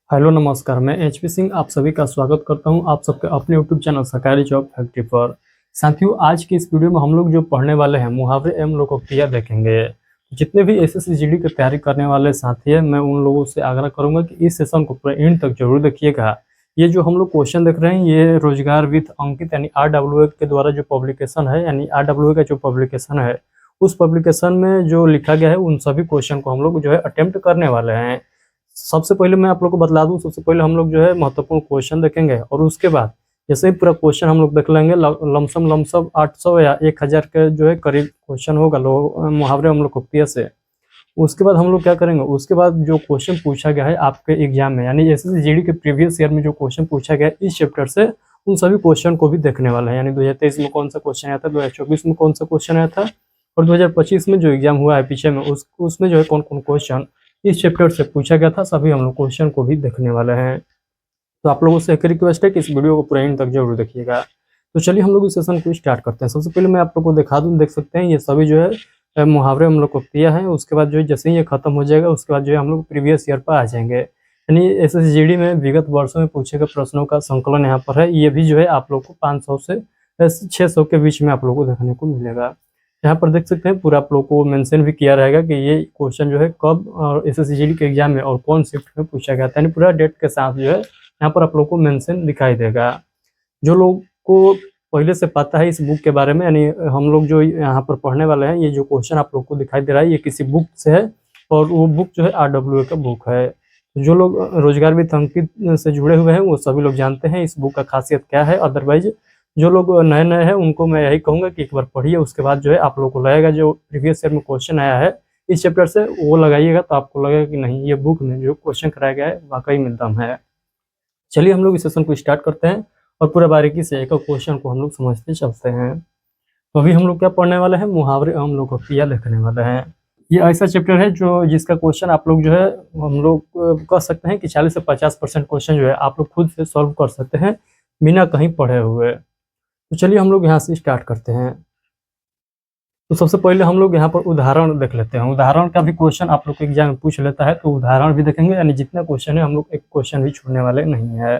Hello नमस्कार, मैं HP Singh आप सभी का स्वागत करता हूं आप सबके अपने यूट्यूब चैनल सरकारी जॉब फैक्ट्री पर। साथियों, आज की इस वीडियो में हम लोग जो पढ़ने वाले हैं मुहावरे एवं लोकोक्तियाँ देखेंगे। जीतने भी एसएससी जीडी की तैयारी करने वाले साथी हैं, मैं उन लोगों से आग्रह करूंगा कि इस सेशन को पूरा एंड तक जरूर देखिएगा। ये जो हम लोग क्वेश्चन देख रहे हैं, ये रोजगार विद अंकित यानी RWA के द्वारा जो पब्लिकेशन है, यानी RWA का जो पब्लिकेशन है, उस पब्लिकेशन में जो लिखा गया है उन सभी क्वेश्चन को हम लोग जो है अटेम्प्ट करने वाले हैं। सबसे पहले मैं आप लोग को बतला दूं, सबसे पहले हम लोग जो है महत्वपूर्ण क्वेश्चन देखेंगे और उसके बाद जैसे ही पूरा क्वेश्चन हम लोग देख लेंगे, लमसम 800 या 1000 के जो है करीब क्वेश्चन होगा मुहावरे हम लोग को से। उसके बाद हम लोग क्या करेंगे, उसके बाद जो क्वेश्चन पूछा गया है आपके एग्जाम में, यानी एसएससी जीडी के प्रीवियस ईयर में जो क्वेश्चन पूछा गया है इस चैप्टर से, उन सभी क्वेश्चन को भी देखने वाला है। यानी 2023 में कौन सा क्वेश्चन आया था, 2024 में कौन सा क्वेश्चन आया था और 2025 में जो एग्जाम हुआ है पीछे में उसमें जो है कौन कौन क्वेश्चन इस चैप्टर से पूछा गया था, सभी हम लोग क्वेश्चन को भी देखने वाले हैं। तो आप लोगों से एक रिक्वेस्ट है कि इस वीडियो को पूरा एंड तक जरूर देखिएगा। तो चलिए हम लोग इस सेशन को स्टार्ट करते हैं। सबसे पहले मैं आप लोग को दिखा दूं, देख सकते हैं ये सभी जो है मुहावरे हम लोग को किया है। उसके बाद जो है जैसे ही ये खत्म हो जाएगा उसके बाद जो है हम लोग प्रीवियस ईयर पर आ जाएंगे। यानी एसएससी जीडी में विगत वर्षों में पूछे गए प्रश्नों का संकलन यहाँ पर है। ये भी जो है आप लोग को 500 से 600 के बीच में आप लोग को देखने को मिलेगा। यहाँ पर देख सकते हैं पूरा आप लोग को मेंशन भी किया रहेगा कि ये क्वेश्चन जो है कब और एसएससी जीडी के एग्जाम में और कौन शिफ्ट में पूछा गया था, यानी पूरा डेट के साथ जो है यहाँ पर आप लोग को मेंशन दिखाई देगा। जो लोग को पहले से पता है इस बुक के बारे में, यानी हम लोग जो यहाँ पर पढ़ने वाले हैं, ये जो क्वेश्चन आप लोग को दिखाई दे रहा है ये किसी बुक से है और वो बुक जो है RWA का बुक है। जो लोग रोजगार विद अंकित से जुड़े हुए हैं वो सभी लोग जानते हैं इस बुक का खासियत क्या है। अदरवाइज जो लोग नए नए हैं उनको मैं यही कहूँगा कि एक बार पढ़िए, उसके बाद जो है आप लोग को लगेगा जो प्रीवियस ईयर में क्वेश्चन आया है इस चैप्टर से वो लगाइएगा तो आपको लगेगा कि नहीं, ये बुक में जो क्वेश्चन कराया गया है वाकई में दम है। चलिए हम लोग इस सेशन को स्टार्ट करते हैं और पूरा बारीकी से एक क्वेश्चन को हम लोग समझते चलते हैं। तो अभी हम लोग क्या पढ़ने वाले हैं, मुहावरे हम लोग लोकोक्तियाँ लिखने वाले हैं। ये ऐसा चैप्टर है जो जिसका क्वेश्चन आप लोग जो है हम लोग कह सकते हैं कि 40 से 50% क्वेश्चन जो है आप लोग खुद से सॉल्व कर सकते हैं बिना कहीं पढ़े हुए। तो चलिए हम लोग यहाँ से स्टार्ट करते हैं। तो सबसे पहले हम लोग यहाँ पर उदाहरण देख लेते हैं। उदाहरण का भी क्वेश्चन आप लोग को एग्जाम में पूछ लेता है, तो उदाहरण भी देखेंगे, यानी जितना क्वेश्चन है हम लोग एक क्वेश्चन भी छोड़ने वाले नहीं है।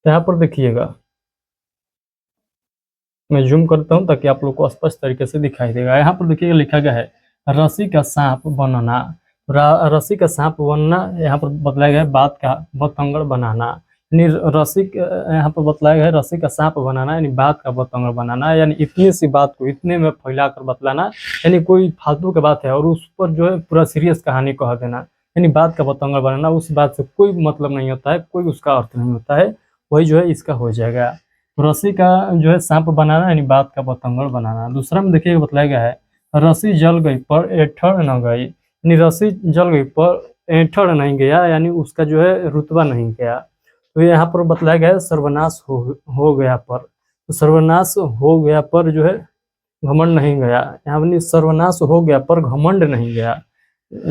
यहाँ पर देखिएगा, मैं जूम करता हूँ ताकि आप लोग को स्पष्ट तरीके से दिखाई देगा। यहाँ पर देखिएगा लिखा गया है रस्सी का सांप बनना। रस्सी का सांप बनना यहाँ पर बताया गया है बात का बतंगड़ बनाना, यानी यहाँ पर बताया गया है रस्सी का सांप बनाना यानी बात का बतंगड़ बनाना, यानी इतनी सी बात को इतने में फैला कर बतलाना, यानी कोई फालतू की बात है और उस पर जो है पूरा सीरियस कहानी कह देना, यानी बात का बतंगड़ बनाना। उस बात से कोई मतलब नहीं होता है, कोई उसका अर्थ नहीं होता है, वही जो है इसका हो जाएगा। रस्सी का जो है सांप बनाना यानी बात का बतंगड़ बनाना। दूसरा में देखिए बताया गया है रस्सी जल गई पर ऐंठड़ न गई, यानी रस्सी जल गई पर ऐंठड़ नहीं गया, यानी उसका जो है रुतबा नहीं गया। तो यहाँ पर बतलाया गया है सर्वनाश हो गया पर, तो सर्वनाश हो गया पर जो है घमंड नहीं गया, यहाँ पर सर्वनाश हो गया पर घमंड नहीं गया।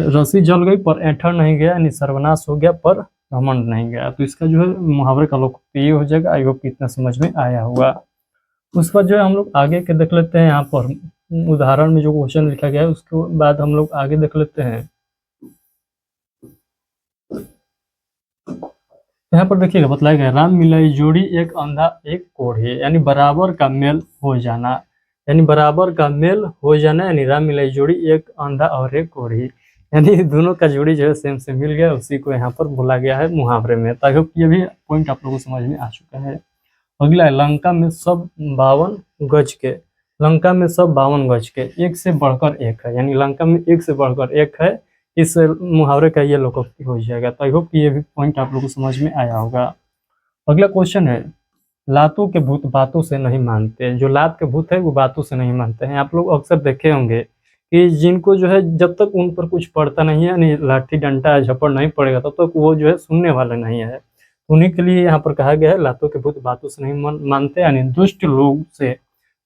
रस्सी जल गई पर ऐंठड़ नहीं गया, यानी सर्वनाश हो गया पर घमंड नहीं गया। तो इसका जो है मुहावरे का लोकप्रिय हो जाएगा। आई होप इतना समझ में आया होगा। उसके बाद जो है हम लोग आगे के देख लेते हैं। यहाँ पर उदाहरण में जो क्वेश्चन लिखा गया है उसके बाद हम लोग आगे देख लेते हैं। यहाँ पर देखिएगा बतलाया गया राम मिलाई जोड़ी एक अंधा एक कोढ़ी, यानी बराबर का मेल हो जाना, यानी बराबर का मेल हो जाना, यानी राम मिलाई जोड़ी एक अंधा और एक कोढ़ी, यानी दोनों का जोड़ी जो है सेम से मिल गया, उसी को यहाँ पर बोला गया है मुहावरे में। ताकि ये भी पॉइंट आप लोगों को समझ में आ चुका है। अगला है लंका में सब 52 गज के। लंका में सब 52 गज के, एक से बढ़कर एक है, यानी लंका में एक से बढ़कर एक है। इस मुहावरे का ये लोकोक्ति हो जाएगा। तो आई होप ये भी पॉइंट आप लोगों को समझ में आया होगा। अगला क्वेश्चन है लातों के भूत बातों से नहीं मानते। जो लात के भूत है वो बातों से नहीं मानते हैं। आप लोग अक्सर देखे होंगे कि जिनको जो है जब तक उन पर कुछ पड़ता नहीं है, यानी लाठी डंडा झपड़ नहीं पड़ेगा तब तक वो जो है सुनने वाले नहीं है। उन्हीं के लिए यहाँ पर कहा गया है लातों के भूत बातों से नहीं मानते, यानी दुष्ट लोग से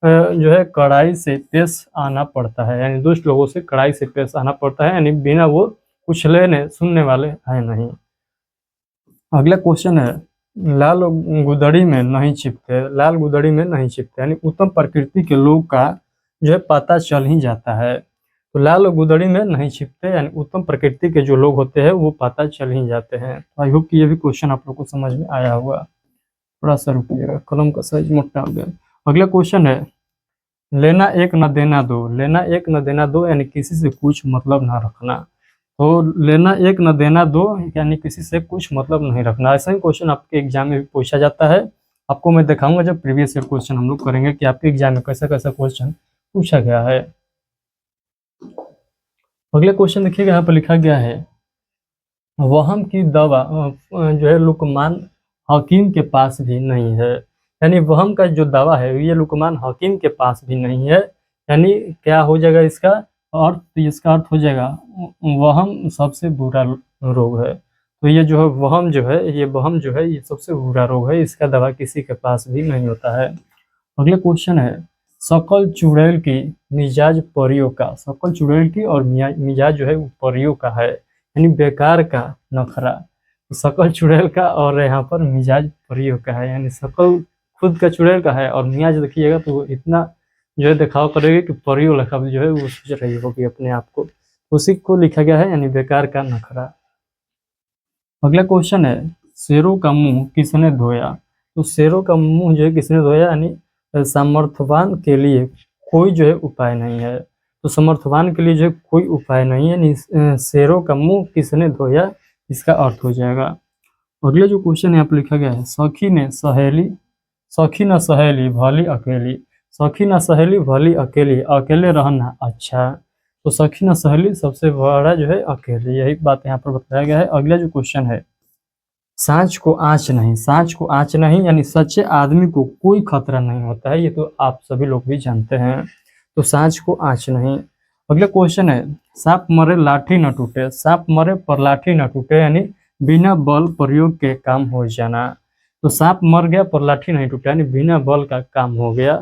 जो है कड़ाई से पेश आना पड़ता है, यानी दुष्ट लोगों से कड़ाई से पेश आना पड़ता है, यानी बिना वो कुछ लेने सुनने वाले हैं नहीं। अगला क्वेश्चन है लाल गुदड़ी में नहीं छिपते। लाल गुदड़ी में नहीं छिपते, यानी उत्तम प्रकृति के लोग का जो है पता चल ही जाता है। तो लाल गुदड़ी में नहीं छिपते, यानी उत्तम प्रकृति के जो लोग होते हैं वो पता चल ही जाते हैं। तो आई होप कि ये भी क्वेश्चन आप लोग को समझ में आया होगा। थोड़ा सा रुकिएगा, कलम का साइज मोटा हो गया। अगला क्वेश्चन है, लेना एक न देना दो। लेना एक न देना दो यानी किसी से कुछ मतलब ना रखना। तो लेना एक न देना दो यानी किसी से कुछ मतलब नहीं रखना। ऐसा ही क्वेश्चन आपके एग्जाम में भी पूछा जाता है। आपको मैं दिखाऊंगा जब प्रीवियस ईयर क्वेश्चन हम लोग करेंगे कि आपके एग्जाम में कैसा कैसा क्वेश्चन पूछा गया है। अगला क्वेश्चन देखिएगा, यहाँ पर लिखा गया है, वहम की दवा जो है लुकमान हकीम के पास भी नहीं है। यानी वहम का जो दवा है ये लुकमान हकीम के पास भी नहीं है। यानी क्या हो जाएगा इसका अर्थ? तो इसका अर्थ हो जाएगा वहम सबसे बुरा रोग है। तो ये जो है वहम जो है, ये वहम जो है ये सबसे बुरा रोग है, इसका दवा किसी के पास भी नहीं होता है। अगले क्वेश्चन है, शकल चुड़ैल की मिजाज परियों का। शकल चुड़ैल की और मिजाज जो है वो परियों का है, यानी बेकार का नखरा। शकल चुड़ैल का और यहाँ पर मिजाज परियों का है, यानी शकल खुद का चुड़ैल का है और मिजाज देखिएगा तो इतना जो है दिखाव करेगी कि परियों लिखा जो है वो सोच रही होगी अपने आप को, उसी को लिखा गया है, यानी बेकार का नखरा। अगला क्वेश्चन है, शेरों का मुंह किसने धोया। तो शेरों का मुंह जो है किसने धोया, यानी सामर्थ्यवान के लिए कोई जो है उपाय नहीं है। तो सामर्थ्यवान के लिए जो है कोई उपाय नहीं है, यानी शेरों का मुंह किसने धोया, इसका अर्थ हो जाएगा। अगले जो क्वेश्चन यहाँ पर लिखा गया है, सखी न सहेली भली अकेली। सखी न सहेली भली अकेली, अकेले रहना अच्छा। तो सखी न सहेली सबसे बड़ा जो है अकेले, यही बात यहाँ पर बताया गया है। अगला जो क्वेश्चन है, सांच को आँच नहीं। सांच को आँच नहीं यानी सच्चे आदमी को कोई खतरा नहीं होता है, ये तो आप सभी लोग भी जानते हैं। तो सांच को आँच नहीं। अगला क्वेश्चन है, सांप मरे लाठी न टूटे। सांप मरे पर लाठी न टूटे यानी बिना बल प्रयोग के काम हो जाना। तो सांप मर गया पर लाठी नहीं टूटा यानी बिना बल का काम हो गया।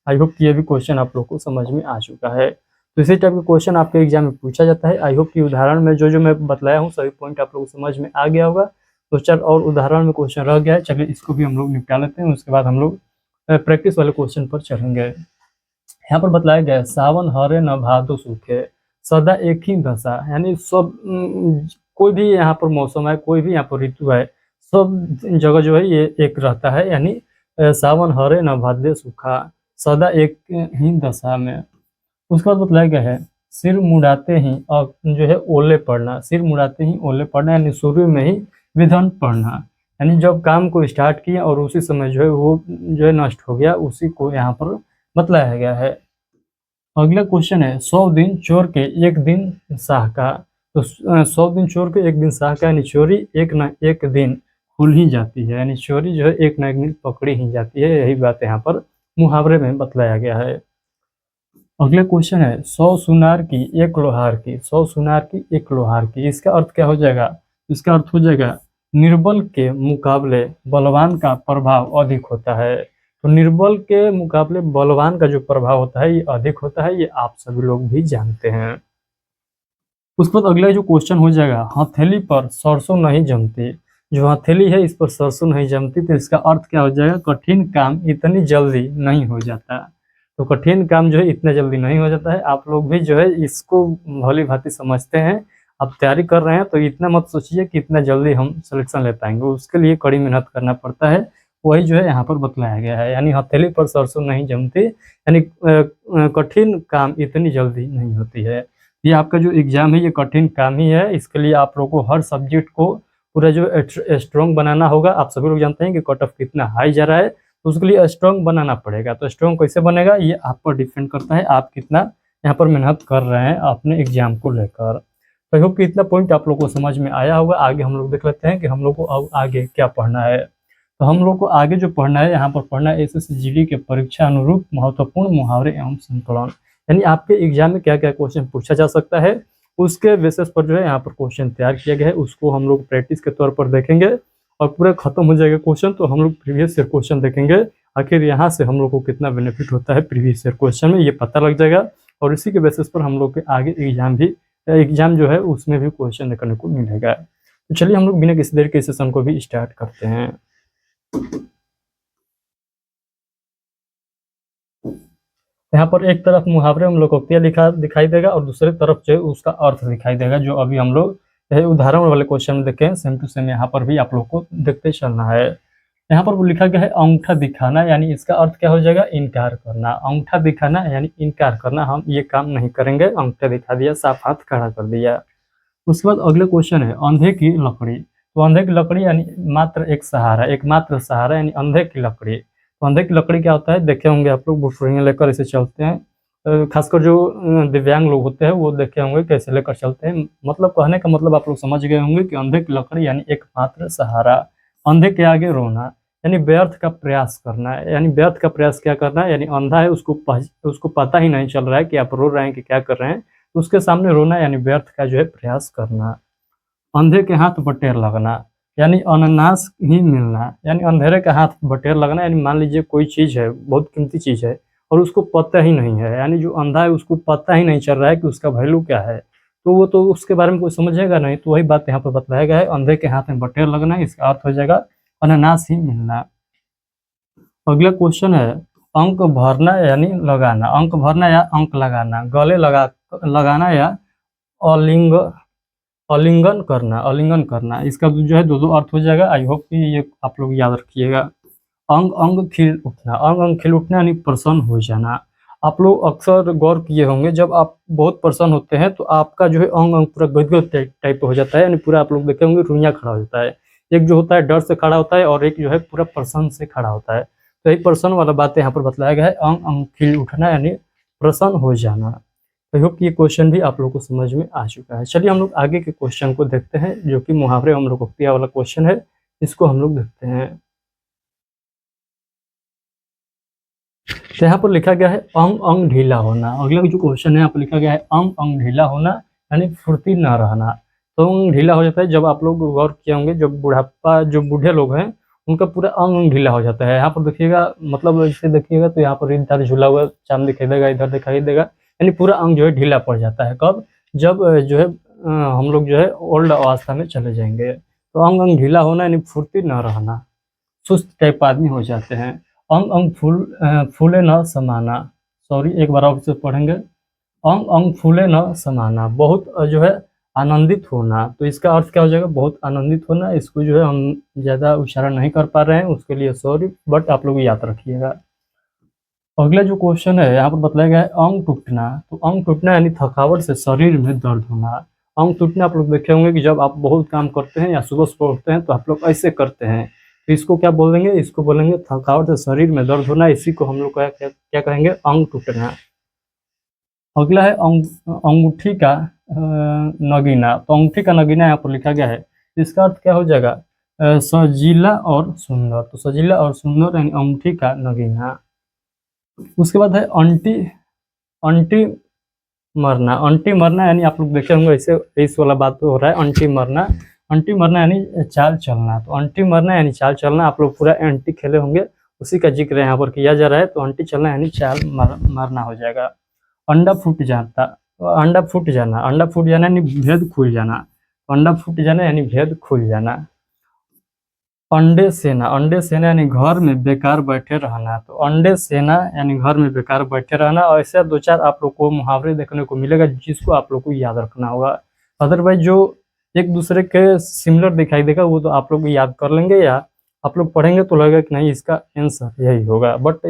आई होप कि ये भी क्वेश्चन आप लोग को समझ में आ चुका है। तो इसी टाइप का क्वेश्चन आपके एग्जाम में पूछा जाता है। आई होप कि उदाहरण में जो जो मैं बतलाया हूँ सभी पॉइंट आप लोग को समझ में आ गया होगा। तो चल और उदाहरण में क्वेश्चन रह गया है, चलिए इसको भी हम लोग निपटा लेते हैं, उसके बाद हम लोग प्रैक्टिस वाले क्वेश्चन पर चढ़ेंगे। यहाँ पर बतलाया गया है, सावन हरे न भादो सूखे, सदा एक ही दशा। यानी सब कोई भी यहाँ पर मौसम है, कोई भी यहाँ पर ऋतु है, सब जगह जो है ये एक रहता है। यानी सावन हरे न भादो सूखा, सदा एक ही दशा में। उसके बाद बतलाया गया है, सिर मुड़ाते ही और जो है ओले पड़ना। सिर मुड़ाते ही ओले पड़ना यानी शुरू में ही विधन पड़ना, यानी जब काम को स्टार्ट किया और उसी समय जो है वो जो है नष्ट हो गया, उसी को यहाँ पर बतलाया गया है। अगला क्वेश्चन है, 100 दिन चोर के एक दिन साह का। तो 100 दिन चोर के एक दिन साह का यानी चोरी एक न एक दिन खुल ही जाती है, यानी चोरी जो है एक न एक दिन पकड़ी ही जाती है, यही बात यहाँ पर मुहावरे में बतलाया गया है। अगला क्वेश्चन है, 100 सुनार की एक लोहार की। 100 सुनार की एक लोहार की, इसका अर्थ क्या हो जाएगा? इसका अर्थ हो जाएगा निर्बल के मुकाबले बलवान का प्रभाव अधिक होता है। तो निर्बल के मुकाबले बलवान का जो प्रभाव होता है ये अधिक होता है, ये आप सभी लोग भी जानते हैं। उसके बाद अगला जो क्वेश्चन हो जाएगा, हथेली पर सरसों नहीं जमती। जो हथेली है इस पर सरसों नहीं जमती, तो इसका अर्थ क्या हो जाएगा? कठिन काम इतनी जल्दी नहीं हो जाता। तो कठिन काम जो है इतना जल्दी नहीं हो जाता है। आप लोग भी जो है इसको भली भांति समझते हैं, आप तैयारी कर रहे हैं, तो इतना मत सोचिए कि इतना जल्दी हम सिलेक्शन ले पाएंगे, उसके लिए कड़ी मेहनत करना पड़ता है। वही जो है यहाँ पर बतलाया गया है, यानी हथेली पर सरसों नहीं जमती, यानी कठिन काम इतनी जल्दी नहीं होती है। ये आपका जो एग्जाम है ये कठिन काम ही है, इसके लिए आप लोगों को हर सब्जेक्ट को पूरा जो स्ट्रॉन्ग बनाना होगा। आप सभी लोग जानते हैं कि कट ऑफ कितना हाई जा रहा है, तो उसके लिए स्ट्रॉन्ग बनाना पड़ेगा। तो स्ट्रॉन्ग कैसे बनेगा ये आप पर डिपेंड करता है, आप कितना यहाँ पर मेहनत कर रहे हैं अपने एग्जाम को लेकर। तो आई होप कि इतना पॉइंट आप लोग को समझ में आया होगा। आगे हम लोग देख लेते हैं कि हम लोग को अब आगे क्या पढ़ना है। तो हम लोग को आगे जो पढ़ना है, यहाँ पर पढ़ना है SSGD के परीक्षा अनुरूप महत्वपूर्ण मुहावरे एवं संकलन। यानी आपके एग्जाम में क्या क्या क्वेश्चन पूछा जा सकता है, उसके बेसिस पर जो है यहाँ पर क्वेश्चन तैयार किया गया है, उसको हम लोग प्रैक्टिस के तौर पर देखेंगे और पूरा खत्म हो जाएगा क्वेश्चन तो हम लोग प्रीवियस ईयर क्वेश्चन देखेंगे। आखिर यहाँ से हम लोग को कितना बेनिफिट होता है प्रीवियस ईयर क्वेश्चन में, ये पता लग जाएगा और इसी के बेसिस पर हम लोग के आगे एग्जाम जो है उसमें भी क्वेश्चन देखने को मिलेगा। तो चलिए हम लोग बिना किसी देर के सेशन को भी स्टार्ट करते हैं। यहाँ पर एक तरफ मुहावरे हम लोकोक्तियाँ लिखा दिखाई देगा और दूसरी तरफ जो है उसका अर्थ दिखाई देगा, जो अभी हम लोग उदाहरण वाले क्वेश्चन में देखे हैं, सेम टू सेम यहाँ पर भी आप लोग को देखते चलना है। यहाँ पर वो लिखा गया है अंगूठा दिखाना, यानी इसका अर्थ क्या हो जाएगा, इनकार करना। अंगूठा दिखाना यानी इनकार करना, हम ये काम नहीं करेंगे, अंगूठा दिखा दिया, साफ हाथ खड़ा कर दिया। उसके बाद अगला क्वेश्चन है अंधे की लकड़ी। तो अंधे की लकड़ी यानी मात्र एक सहारा, एकमात्र सहारा यानी अंधे की लकड़ी। तो अंधे की लकड़ी क्या होता है, देखे होंगे आप लोग, बुफरियाँ लेकर इसे चलते हैं, खासकर जो दिव्यांग लोग होते हैं वो देखे होंगे कैसे लेकर चलते हैं। मतलब कहने का मतलब आप लोग समझ गए होंगे कि अंधे की लकड़ी यानी एकमात्र सहारा। अंधे के आगे रोना यानी व्यर्थ का प्रयास करना है, यानी व्यर्थ का प्रयास क्या करना है, यानी अंधा है, उसको पता ही नहीं चल रहा है कि आप रो रहे हैं कि क्या कर रहे हैं, तो उसके सामने रोना यानी व्यर्थ का जो है प्रयास करना। अंधे के हाथ बटेर लगना यानी अनानास ही मिलना, यानी अंधेरे के हाथ बटेर लगना यानी मान लीजिए कोई चीज़ है, बहुत कीमती चीज़ है और उसको पता ही नहीं है, यानी जो अंधा है उसको पता ही नहीं चल रहा है कि उसका वैल्यू क्या है, तो वो तो उसके बारे में कोई समझेगा नहीं। तो वही बात यहाँ पर बताया गया है, अंधे के हाथ में बटेर लगना, इसका अर्थ हो जाएगा अनानास ही मिलना। अगला क्वेश्चन है अंक भरना यानी लगाना। अंक भरना या अंक लगाना, गले लगाना या अलिंग आलिंगन करना, आलिंगन करना, इसका जो है दो दो अर्थ हो जाएगा। आई होप कि ये आप लोग याद रखिएगा। अंग अंग खिल उठना, अंग अंग खिल उठना यानी प्रसन्न हो जाना। आप लोग अक्सर गौर किए होंगे, जब आप बहुत प्रसन्न होते हैं तो आपका जो है अंग अंग पूरा गदगद टाइप हो जाता है, यानी पूरा आप लोग देखे होंगे रुइयां खड़ा हो जाता है। एक जो होता है डर से खड़ा होता है और एक जो है पूरा प्रसन्न से खड़ा होता है। तो यही प्रसन्न वाला बात यहाँ पर बताया गया है, अंग अंग खिल उठना यानी प्रसन्न हो जाना। आई होप ये क्वेश्चन भी आप लोग को समझ में आ चुका है। चलिए हम लोग आगे के क्वेश्चन को देखते हैं, जो कि मुहावरे हम लोग लोकोक्तियाँ वाला क्वेश्चन है, इसको हम लोग देखते हैं। तो यहाँ पर लिखा गया है अंग अंग ढीला होना। अगला जो क्वेश्चन है यहाँ पर लिखा गया है अंग अंग ढीला होना यानी फुर्ती न रहना। तो अंग ढीला हो जाता है, जब आप लोग गौर किए होंगे, जब बुढ़ापा, जो बूढ़े लोग हैं उनका पूरा अंग अंग ढीला हो जाता है। यहाँ पर देखिएगा, मतलब इसे देखिएगा तो यहाँ पर इधर झूला हुआ चांद दिखाई देगा, इधर दिखाई देगा, यानी पूरा अंग जो है ढीला पड़ जाता है। कब, जब जो है हम लोग जो है ओल्ड अवस्था में चले जाएंगे। तो अंग अंग ढीला होना यानी फुर्ती न रहना, सुस्त टाइप आदमी हो जाते हैं। अंग अंग फूले न समाना, सॉरी एक बार और से पढ़ेंगे, अंग अंग फूले न समाना, बहुत जो है आनंदित होना। तो इसका अर्थ क्या हो जाएगा, बहुत आनंदित होना। इसको जो है हम ज़्यादा उच्चारण नहीं कर पा रहे हैं, उसके लिए सॉरी, बट आप लोग याद रखिएगा। अगला जो क्वेश्चन है यहाँ पर बताया गया है अंग टूटना। तो अंग टूटना यानी थकावट से शरीर में दर्द होना। अंग टूटना आप लोग देखे होंगे कि जब आप बहुत काम करते हैं या सुबह सुबह उठते हैं तो आप लोग ऐसे करते हैं, तो इसको क्या बोलेंगे, इसको बोलेंगे थकावट से शरीर में दर्द होना। इसी को हम लोग क्या कहेंगे, अंग टूटना। अगला है अंगूठी का नगीना। तो अंगूठी का नगीना यहाँ पर लिखा गया है, इसका अर्थ क्या हो जाएगा, सजीला और सुंदर। तो सजीला और सुंदर यानी अंगूठी का नगीना। उसके बाद है अंटी अंटी मरना। अंटी मरना यानी आप लोग देखे होंगे, ऐसे इस वाला बात हो रहा है, अंटी मरना। अंटी मरना यानी चाल चलना। तो अंटी मरना यानी चाल चलना, आप लोग पूरा अंटी खेले होंगे, उसी का जिक्र यहाँ पर किया जा रहा है। तो अंटी चलना यानी चाल मारना हो जाएगा। अंडा फूट जाता, अंडा फूट जाना, अंडा फूट जाना यानी भेद खुल जाना। अंडा फूट जाना यानी भेद खुल जाना। अंडे सेना, अंडे सेना यानी घर में बेकार बैठे रहना। तो अंडे सेना यानी घर में बेकार बैठे रहना। और ऐसे दो चार आप लोग को मुहावरे देखने को मिलेगा, जिसको आप लोग को याद रखना होगा। अदरवाइज जो एक दूसरे के सिमिलर दिखाई देगा वो तो आप लोग याद कर लेंगे, या आप लोग पढ़ेंगे तो लगेगा कि नहीं इसका आंसर यही होगा। बट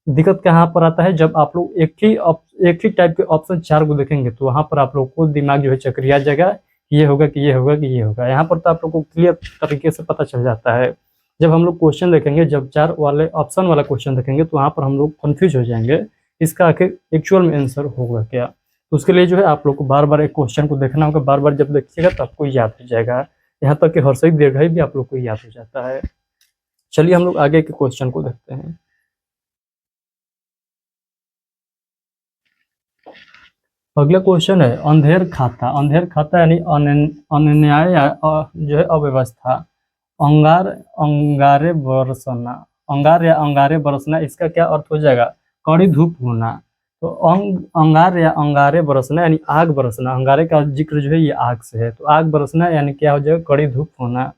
दिक्कत कहाँ पर आता है, जब आप लोग एक ही टाइप के ऑप्शन चार को देखेंगे तो वहाँ पर आप लोग को दिमाग जो है चक्रिया जाएगा, ये होगा कि ये होगा कि ये होगा। यहाँ पर तो आप लोग को क्लियर तरीके से पता चल जाता है। जब हम लोग क्वेश्चन देखेंगे, जब चार वाले ऑप्शन वाला क्वेश्चन देखेंगे तो वहाँ पर हम लोग कंफ्यूज हो जाएंगे, इसका आखिर एक्चुअल में आंसर होगा क्या। तो उसके लिए जो है आप लोग को बार बार एक क्वेश्चन को देखना होगा, बार बार जब देखिएगा तो आपको याद हो जाएगा। यहाँ तक कि हर्षई दीर्घई भी आप लोग को याद हो जाता है। चलिए हम लोग आगे के क्वेश्चन को देखते हैं। अगला क्वेश्चन है अंधेर खाता। अंधेर खाता यानी अनन्याय या जो है अव्यवस्था। अंगार अंगारे बरसना, अंगार या अंगारे बरसना, इसका क्या अर्थ हो जाएगा, कड़ी धूप होना। तो अंगार या अंगारे बरसना यानी आग बरसना। अंगारे का जिक्र जो है ये आग से है, तो आग बरसना यानी क्या हो जाएगा, कड़ी धूप होना।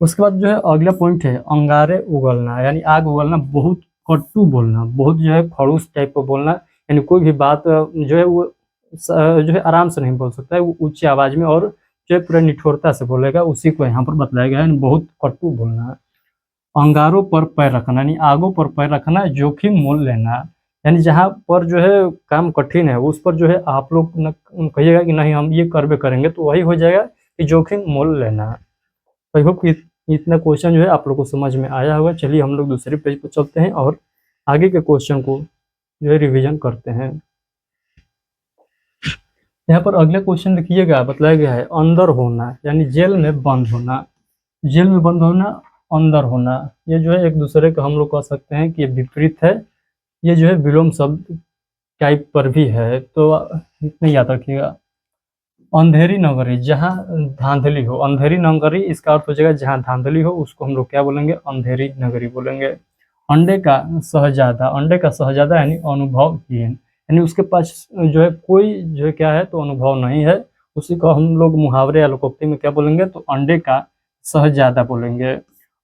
उसके बाद जो है अगला पॉइंट है अंगारे उगलना, यानी आग उगलना, बहुत कटु बोलना, बहुत जो है खड़ूस टाइप का बोलना। यानी कोई भी बात जो है वो जो है आराम से नहीं बोल सकता है, वो ऊँची आवाज़ में और जो है पूरा निठुरता से बोलेगा, उसी को यहाँ पर बताया गया है, यानी बहुत कटु बोलना है। अंगारों पर पैर रखना यानी आगों पर पैर रखना, जोखिम मोल लेना, यानी जहाँ पर जो है काम कठिन है उस पर जो है आप लोग न कहिएगा कि नहीं हम ये करबे करेंगे, तो वही हो जाएगा कि जोखिम मोल लेना। आई होप कि इतना क्वेश्चन जो है आप लोग को समझ में आया होगा। चलिए हम लोग दूसरे पेज पर चलते हैं और आगे के क्वेश्चन को जो है रिवीजन करते हैं। यहाँ पर अगले क्वेश्चन देखिएगा, बताया गया है अंदर होना यानी जेल में बंद होना। जेल में बंद होना, अंदर होना, ये जो है एक दूसरे को हम लोग कह सकते हैं कि ये विपरीत है। ये जो है विलोम शब्द टाइप पर भी है, तो इतना याद रखिएगा। अंधेरी नगरी, जहाँ धांधली हो, अंधेरी नगरी इसका अर्थ हो जाएगा जहाँ धांधली हो, उसको हम लोग क्या बोलेंगे, अंधेरी नगरी बोलेंगे। अंडे का शहजादा, अंडे का शहजादा यानी अनुभवहीन, यानी उसके पास जो है कोई जो है क्या है तो अनुभव नहीं है, उसी को हम लोग मुहावरे या लोकोक्ति में क्या बोलेंगे, तो अंडे का शहजादा बोलेंगे।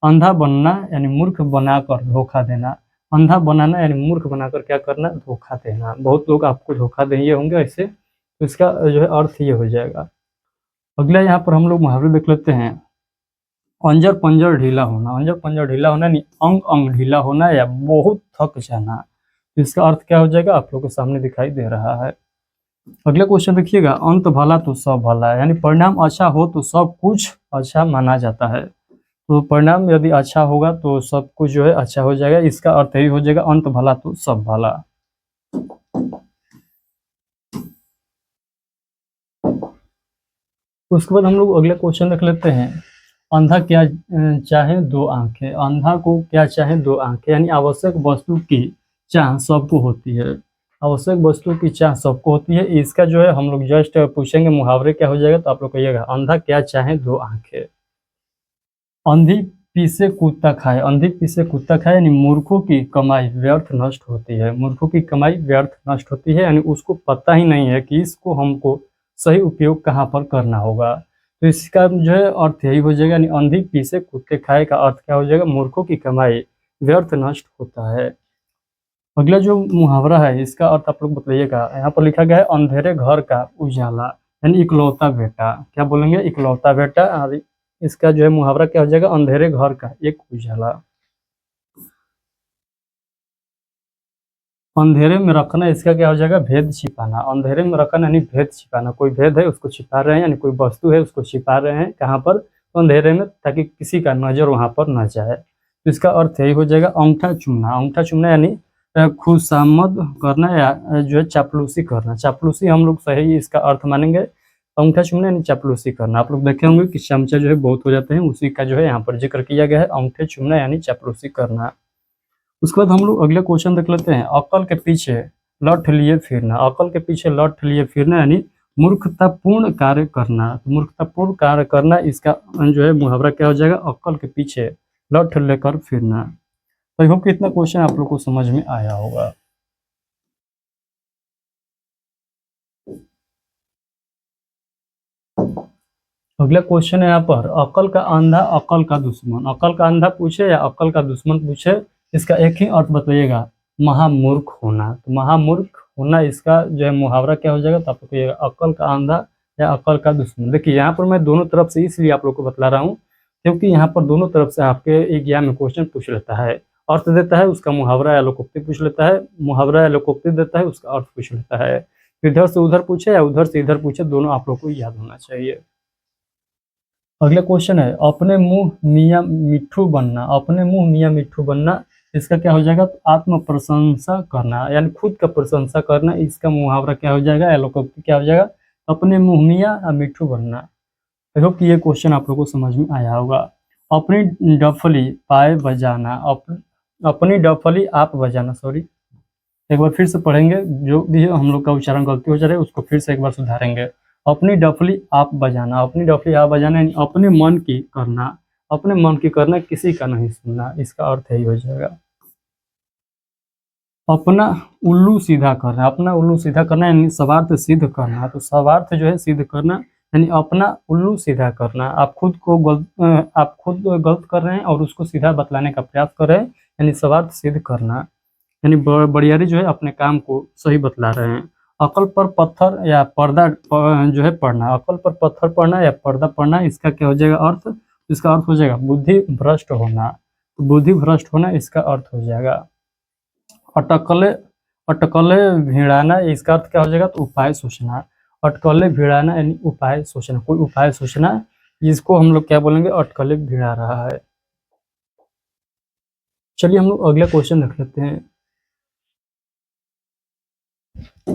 अंधा बनना यानी मूर्ख बनाकर धोखा देना, अंधा बनाना यानी मूर्ख बनाकर क्या करना, धोखा देना। बहुत लोग आपको धोखा दिए होंगे ऐसे, तो इसका जो है अर्थ ये हो जाएगा। अगला यहाँ पर हम लोग मुहावरे देख लेते हैं। अंजर पंजर ढीला होना, अंजर पंजर ढीला होना यानी अंग अंग ढीला होना या बहुत थक जाना, तो इसका अर्थ क्या हो जाएगा आप लोग के सामने दिखाई दे रहा है। अगला क्वेश्चन देखिएगा, अंत भला तो सब भला, यानी परिणाम अच्छा हो तो सब कुछ अच्छा माना जाता है। तो परिणाम यदि अच्छा होगा तो सब कुछ जो है अच्छा हो जाएगा, इसका अर्थ यही हो जाएगा अंत भला तो सब भला। उसके बाद हम लोग अगला क्वेश्चन देख लेते हैं। अंधा क्या चाहे दो आंखें, अंधा को क्या चाहे दो आंखें, यानी आवश्यक वस्तु की चाह सबको होती है, आवश्यक वस्तु की चाह सबको होती है। इसका जो है हम लोग जस्ट पूछेंगे मुहावरे क्या हो जाएगा, तो आप लोग कहिएगा अंधा क्या चाहे दो आंखें। अंधी पीसे कुत्ता खाए, अंधी पीसे कुत्ता खाए यानी मूर्खों की कमाई व्यर्थ नष्ट होती है, मूर्खों की कमाई व्यर्थ नष्ट होती है, यानी उसको पता ही नहीं है कि इसको हमको सही उपयोग कहाँ पर करना होगा। तो इसका जो है अर्थ यही हो जाएगा, यानी अंधी पीसे कुत्ते खाए का अर्थ क्या हो जाएगा, मूर्खों की कमाई व्यर्थ नष्ट होता है। अगला जो मुहावरा है इसका अर्थ आप लोग बताइएगा। यहाँ पर लिखा गया है अंधेरे घर का उजाला, यानी इकलौता बेटा, क्या बोलेंगे, इकलौता बेटा। और इसका जो है मुहावरा क्या हो जाएगा, अंधेरे घर का एक उजाला। अंधेरे में रखना, इसका क्या हो जाएगा, भेद छिपाना, अंधेरे में रखना यानी भेद छिपाना, कोई भेद है उसको छिपा रहे हैं, यानी कोई वस्तु है उसको छिपा रहे हैं कहाँ पर, तो अंधेरे में, ताकि किसी का नजर वहां पर न जाए। तो इसका अर्थ यही हो जाएगा अंगूठा चूमना, अंगूठा चूमना यानी खुशामद करना या जो है चापलूसी करना, चापलूसी हम लोग सही इसका अर्थ मानेंगे। अंगूठा चूमना यानी चापलूसी करना, आप लोग देखे होंगे कि चमचा जो है बहुत हो जाते हैं, उसी का जो है यहाँ पर जिक्र किया गया है, अंगूठे चूमना यानी चापलूसी करना। उसके बाद हम लोग अगले क्वेश्चन देख लेते हैं। अकल के पीछे लठ लिए फिरना, अकल के पीछे लठ लिए फिरना यानी मूर्खतापूर्ण कार्य करना, तो मूर्खतापूर्ण कार्य करना इसका जो है मुहावरा क्या हो जाएगा, अकल के पीछे लठ लेकर फिरना। तो आई होप कि इतना क्वेश्चन आप लोग को समझ में आया होगा। अगला क्वेश्चन है यहाँ पर, अकल का अंधा अकल का दुश्मन, अकल का अंधा पूछे या अकल का दुश्मन पूछे, इसका एक ही अर्थ बताइएगा, महामूर्ख होना। तो महामूर्ख होना इसका जो है मुहावरा क्या हो जाएगा, तो आपको कहिएगा अकल का अंधा या अकल का दुश्मन। देखिए यहाँ पर मैं दोनों तरफ से इसलिए आप लोग को बतला रहा हूँ क्योंकि यहाँ पर दोनों तरफ से आपके एग्जाम में क्वेश्चन पूछ लेता है, अर्थ देता है उसका मुहावरा या लोकोक्ति पूछ लेता है, मुहावरा या लोकोक्ति देता है उसका अर्थ पूछ लेता है। इधर से उधर पूछे या उधर से इधर पूछे, दोनों आप लोग को याद होना चाहिए। अगला क्वेश्चन है, अपने मुंह मियाँ मिट्ठू बनना, अपने मुंह मियाँ मिट्ठू बनना, इसका क्या हो जाएगा, तो आत्म प्रशंसा करना यानी खुद का प्रशंसा करना, इसका मुहावरा क्या हो जाएगा या लोकोक्ति क्या हो जाएगा, अपने मुंह मियाँ मिट्ठू बनना। आई होप कि ये क्वेश्चन आप लोगों को समझ में आया होगा। अपनी डफली पाए बजाना, अपनी डफली आप बजाना, सॉरी एक बार फिर से पढ़ेंगे, जो भी हम लोग का उच्चारण गलती हो जा रहा है उसको फिर से एक बार सुधारेंगे। अपनी डफली आप बजाना, अपनी डफली आप बजाना यानी अपने मन की करना, अपने मन की करना, किसी का नहीं सुनना, इसका अर्थ यही हो जाएगा। अपना उल्लू सीधा करना, अपना उल्लू सीधा करना यानी स्वार्थ सिद्ध करना, तो स्वार्थ जो है सिद्ध करना यानी अपना उल्लू सीधा करना, आप खुद गलत कर रहे हैं और उसको सीधा बतलाने का प्रयास कर रहे हैं, यानी स्वार्थ सिद्ध करना। यानी बड़ियारी जो है अपने काम को सही बतला रहे हैं। अकल पर पत्थर या पर्दा जो है पढ़ना, अकल पर पत्थर पढ़ना या पर्दा पढ़ना, इसका क्या हो जाएगा अर्थ? इसका अर्थ हो जाएगा बुद्धि भ्रष्ट होना। तो बुद्धि भ्रष्ट होना इसका अर्थ हो जाएगा। अटकले अटकले भिड़ाना, इसका अर्थ क्या हो जाएगा? तो उपाय सोचना। अटकले भिड़ाना यानी उपाय सोचना, कोई उपाय सोचना, इसको हम लोग क्या बोलेंगे? अटकले भिड़ा रहा है। चलिए हम लोग अगला क्वेश्चन देख लेते हैं।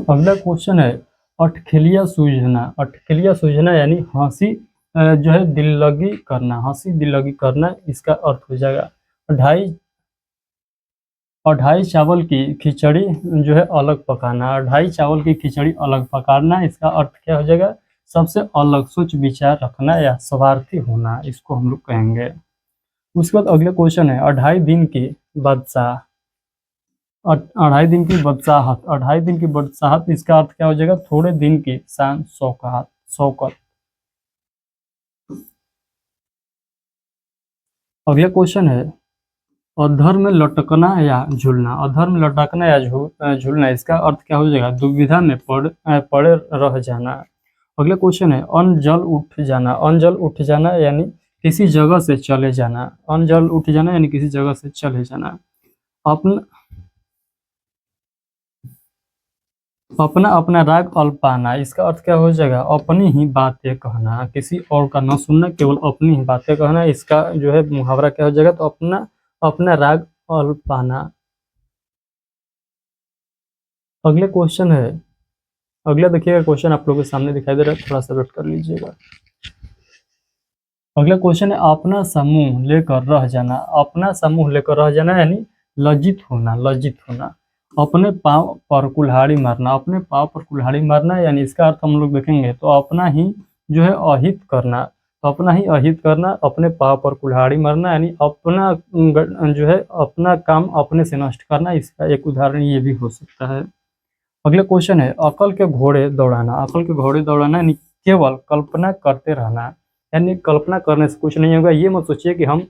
अगला क्वेश्चन है अटखेलिया सूझना। अटखेलिया सूझना यानी हंसी जो है दिल लगी करना, हंसी दिल लगी करना, इसका अर्थ हो जाएगा। अढ़ाई चावल की खिचड़ी जो है अलग पकाना, अढ़ाई चावल की खिचड़ी अलग पकाना, इसका अर्थ क्या हो जाएगा? सबसे अलग सोच विचार रखना या स्वार्थी होना, इसको हम लोग कहेंगे। उसके बाद अगला क्वेश्चन है अढ़ाई दिन की बादशाह। अढ़ाई दिन की बदसाहत, अढ़ाई दिन की बदसाहत, इसका अर्थ क्या हो जाएगा? थोड़े दिन की शान शौकत शौकत। अगला क्वेश्चन है अधर में लटकना या झूलना। अधर में लटकना या झूलना, इसका अर्थ क्या हो जाएगा? दुविधा में पड़े रह जाना। अगला क्वेश्चन है अन्न जल उठ जाना। अन्न जल उठ जाना यानी किसी जगह से चले जाना, अन्न जल उठ जाना यानी किसी जगह से चले जाना। अपना अपना अपना राग अल्पाना, इसका अर्थ क्या हो जाएगा? अपनी ही बातें कहना, किसी और का न सुनना, केवल अपनी ही बातें कहना, इसका जो है मुहावरा क्या हो जाएगा? तो अपना अपना राग अल्पाना। अगले क्वेश्चन है, अगला देखिएगा क्वेश्चन आप लोगों के सामने दिखाई दे रहा है, थोड़ा सा वेट कर लीजिएगा। अगला क्वेश्चन है अपना समूह लेकर रह जाना। अपना समूह लेकर रह जाना यानी लज्जित होना, लज्जित होना। अपने पाँव पर कुल्हाड़ी मारना, अपने पाँव पर कुल्हाड़ी मारना यानी इसका अर्थ हम लोग देखेंगे तो अपना ही जो है अहित करना। तो अपना ही अहित करना, अपने पाँव पर कुल्हाड़ी मारना यानी अपना जो है अपना काम अपने से नष्ट करना, इसका एक उदाहरण ये भी हो सकता है। अगला क्वेश्चन है अकल के घोड़े दौड़ाना। अकल के घोड़े दौड़ाना यानी केवल कल्पना करते रहना, यानी कल्पना करने से कुछ नहीं होगा। ये मत सोचिए कि हम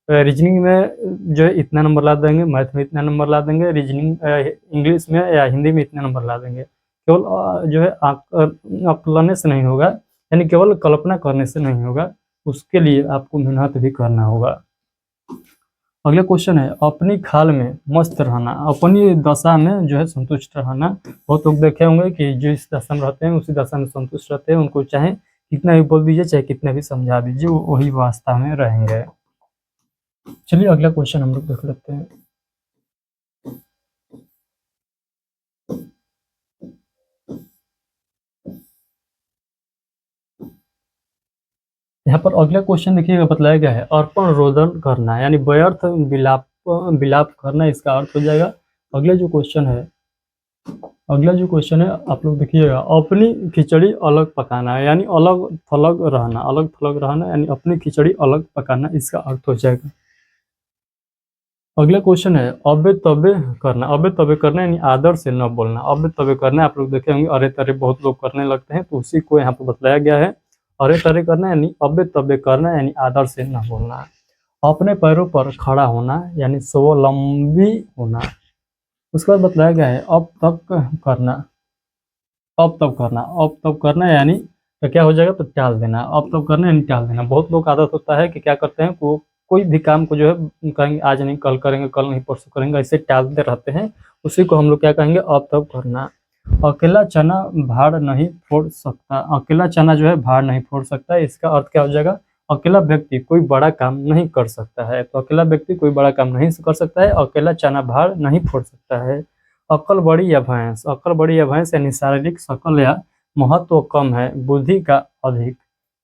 रीजनिंग में जो है इतना नंबर ला देंगे, मैथ में इतना नंबर ला देंगे, रीजनिंग इंग्लिश में या हिंदी में इतना नंबर ला देंगे। केवल जो है आकलने से नहीं होगा, यानी केवल कल्पना करने से नहीं होगा, उसके लिए आपको मेहनत भी करना होगा। अगला क्वेश्चन है अपनी खाल में मस्त रहना। अपनी दशा में जो है संतुष्ट रहना। बहुत लोग देखे होंगे कि जो इस दशा में रहते हैं उसी दशा में संतुष्ट रहते हैं, उनको चाहे कितना भी बोल दीजिए, चाहे कितना भी समझा दीजिए, वो वही वास्ता में रहेंगे। चलिए अगला क्वेश्चन हम लोग देख लेते हैं। यहाँ पर अगला क्वेश्चन देखिएगा बतलाया गया है अर्पण रोदन करना, यानी व्यर्थ विलाप विलाप करना, इसका अर्थ हो जाएगा। अगला जो क्वेश्चन है आप लोग देखिएगा अपनी खिचड़ी अलग पकाना, यानी अलग थलग रहना, अलग थलग रहना यानी अपनी खिचड़ी अलग पकाना, इसका अर्थ हो जाएगा। अगला क्वेश्चन है अबे तबे करना। अबे तबे करना यानी आदर से न बोलना। अबे तबे करना आप लोग देखे होंगे अरे तरे बहुत लोग करने लगते हैं, तो उसी को यहाँ पर बतलाया गया है। अरे तरे करना यानी अबे तबे करना यानी आदर से न बोलना। अपने पैरों पर खड़ा होना यानी स्वावलंबी होना। उसके बाद बतलाया गया है अब तक करना। अब तब करना, अब तब करना यानी तो क्या हो जाएगा? तो टाल देना। अब तब करना यानी टाल देना। बहुत लोग आदत होता है कि क्या करते हैं, वो कोई भी काम को जो है कहेंगे आज नहीं कल करेंगे, कल नहीं परसों करेंगे, ऐसे टालते रहते हैं, उसी को हम लोग क्या कहेंगे? अब तब करना। अकेला चना भाड़ नहीं फोड़ सकता। अकेला चना जो है भाड़ नहीं फोड़ सकता, इसका अर्थ क्या हो जाएगा? अकेला व्यक्ति कोई बड़ा काम नहीं कर सकता है। तो अकेला व्यक्ति कोई बड़ा काम नहीं कर सकता है, अकेला चना भाड़ नहीं फोड़ सकता है। अक्ल बड़ी या भैंस। अक्ल बड़ी या भैंस यानी शारीरिक शकल या महत्व कम है, बुद्धि का अधिक।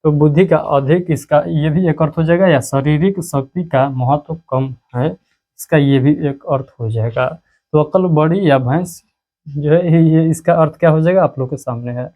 तो बुद्धि का अधिक, इसका ये भी एक अर्थ हो जाएगा, या शारीरिक शक्ति का महत्व कम है, इसका ये भी एक अर्थ हो जाएगा। तो अक्ल बड़ी या भैंस जो है ये इसका अर्थ क्या हो जाएगा आप लोग के सामने है।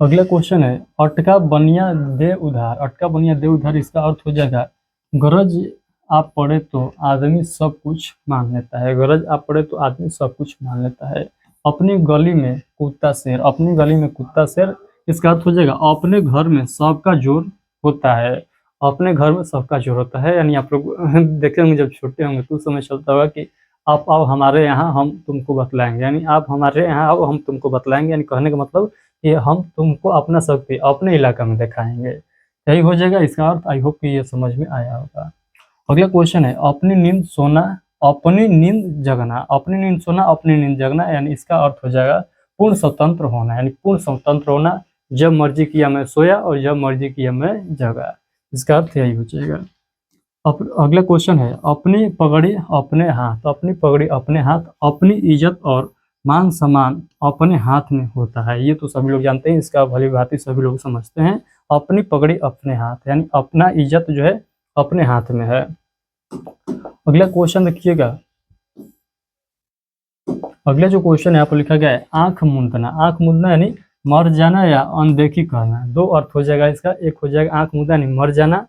अगला क्वेश्चन है अटका बनिया दे उधार। अटका बनिया दे उधार, इसका अर्थ हो जाएगा गरज आप पड़े तो आदमी सब कुछ मान लेता है। गरज आप पड़े तो आदमी सब कुछ मान लेता है। अपनी गली में कुत्ता शेर। अपनी गली में कुत्ता शेर इसका अर्थ हो जाएगा अपने घर में सबका जोर होता है। अपने घर में सबका जोर होता है, यानी आप लोग देखे होंगे जब छोटे होंगे तो उस समय चलता होगा कि आप आओ हमारे यहाँ हम तुमको बतलाएंगे, यानी आप हमारे यहाँ आओ हम तुमको बतलाएंगे, यानी कहने का मतलब कि हम तुमको अपना शक्ति अपने इलाका में दिखाएंगे। यही हो जाएगा इसका अर्थ। आई होप कि ये समझ में आया होगा। अगला क्वेश्चन है अपनी नींद सोना अपनी नींद जगना। अपनी नींद सोना अपनी नींद जगना, यानी इसका अर्थ हो जाएगा पूर्ण स्वतंत्र होना, यानी पूर्ण स्वतंत्र होना। जब मर्जी किया मैं सोया और जब मर्जी किया मैं जगा, इसका अर्थ यही हो जाएगा। अगला क्वेश्चन है अपनी पगड़ी अपने हाथ। तो अपनी पगड़ी अपने हाथ, अपनी इज्जत और मान सम्मान अपने हाथ में होता है। ये तो सभी लोग जानते हैं, इसका भली भांति सभी लोग समझते हैं। अपनी पगड़ी अपने हाथ, यानी अपना इज्जत जो है अपने हाथ में है। अगला क्वेश्चन देखिएगा, अगला जो क्वेश्चन है यहाँ पर लिखा गया है आंख मूंदना। आंख मूंदना यानी मर जाना या अनदेखी करना। दो अर्थ हो जाएगा इसका। एक हो जाएगा आंख मूंदना यानी मर जाना,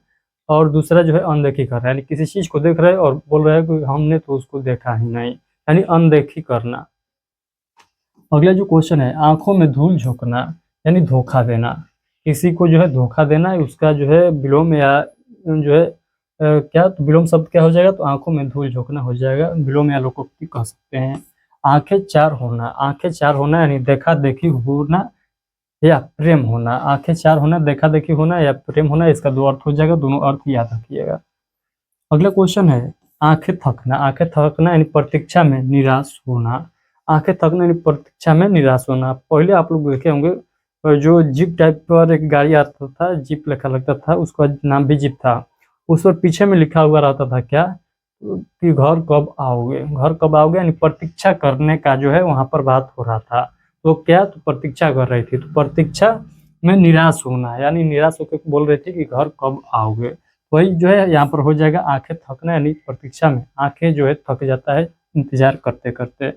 और दूसरा जो है अनदेखी करना, यानी किसी चीज को देख रहे हैं और बोल रहे हैं कि हमने तो उसको देखा ही नहीं, यानी अनदेखी करना। अगला जो क्वेश्चन है आंखों में धूल झोंकना, यानी धोखा देना। किसी को जो है धोखा देना, उसका जो है विलोम या जो है क्या, तो विलोम शब्द क्या हो जाएगा, तो आंखों में धूल झोंकना हो जाएगा। विलोम या लोकोक्ति कह सकते हैं। आंखें चार होना। आंखें चार होना यानी देखा देखी होना या प्रेम होना। आंखें चार होना, देखा देखी होना या प्रेम होना, इसका दो अर्थ हो जाएगा। दोनों अर्थ याद रखिएगा। अगला क्वेश्चन है आंखें थकना। आंखें थकना यानी प्रतीक्षा में निराश होना। आंखें थकना यानी प्रतीक्षा में निराश होना। पहले आप लोग देखे होंगे जो जीप टाइप पर एक गाड़ी आता था, जीप लिखा लगता था, उसका नाम भी जीप था। उस पर पीछे में लिखा हुआ रहता था क्या, कि घर कब आओगे। घर कब आओगे यानी प्रतीक्षा करने का जो है वहां पर बात हो रहा था। तो क्या, तो प्रतीक्षा कर रही थी, तो प्रतीक्षा में निराश होना, यानी निराश होकर बोल रही थी कि घर कब आओगे। वही जो है यहाँ पर हो जाएगा आंखें थकना, यानी प्रतीक्षा में आंखें जो है थक जाता है इंतजार करते करते।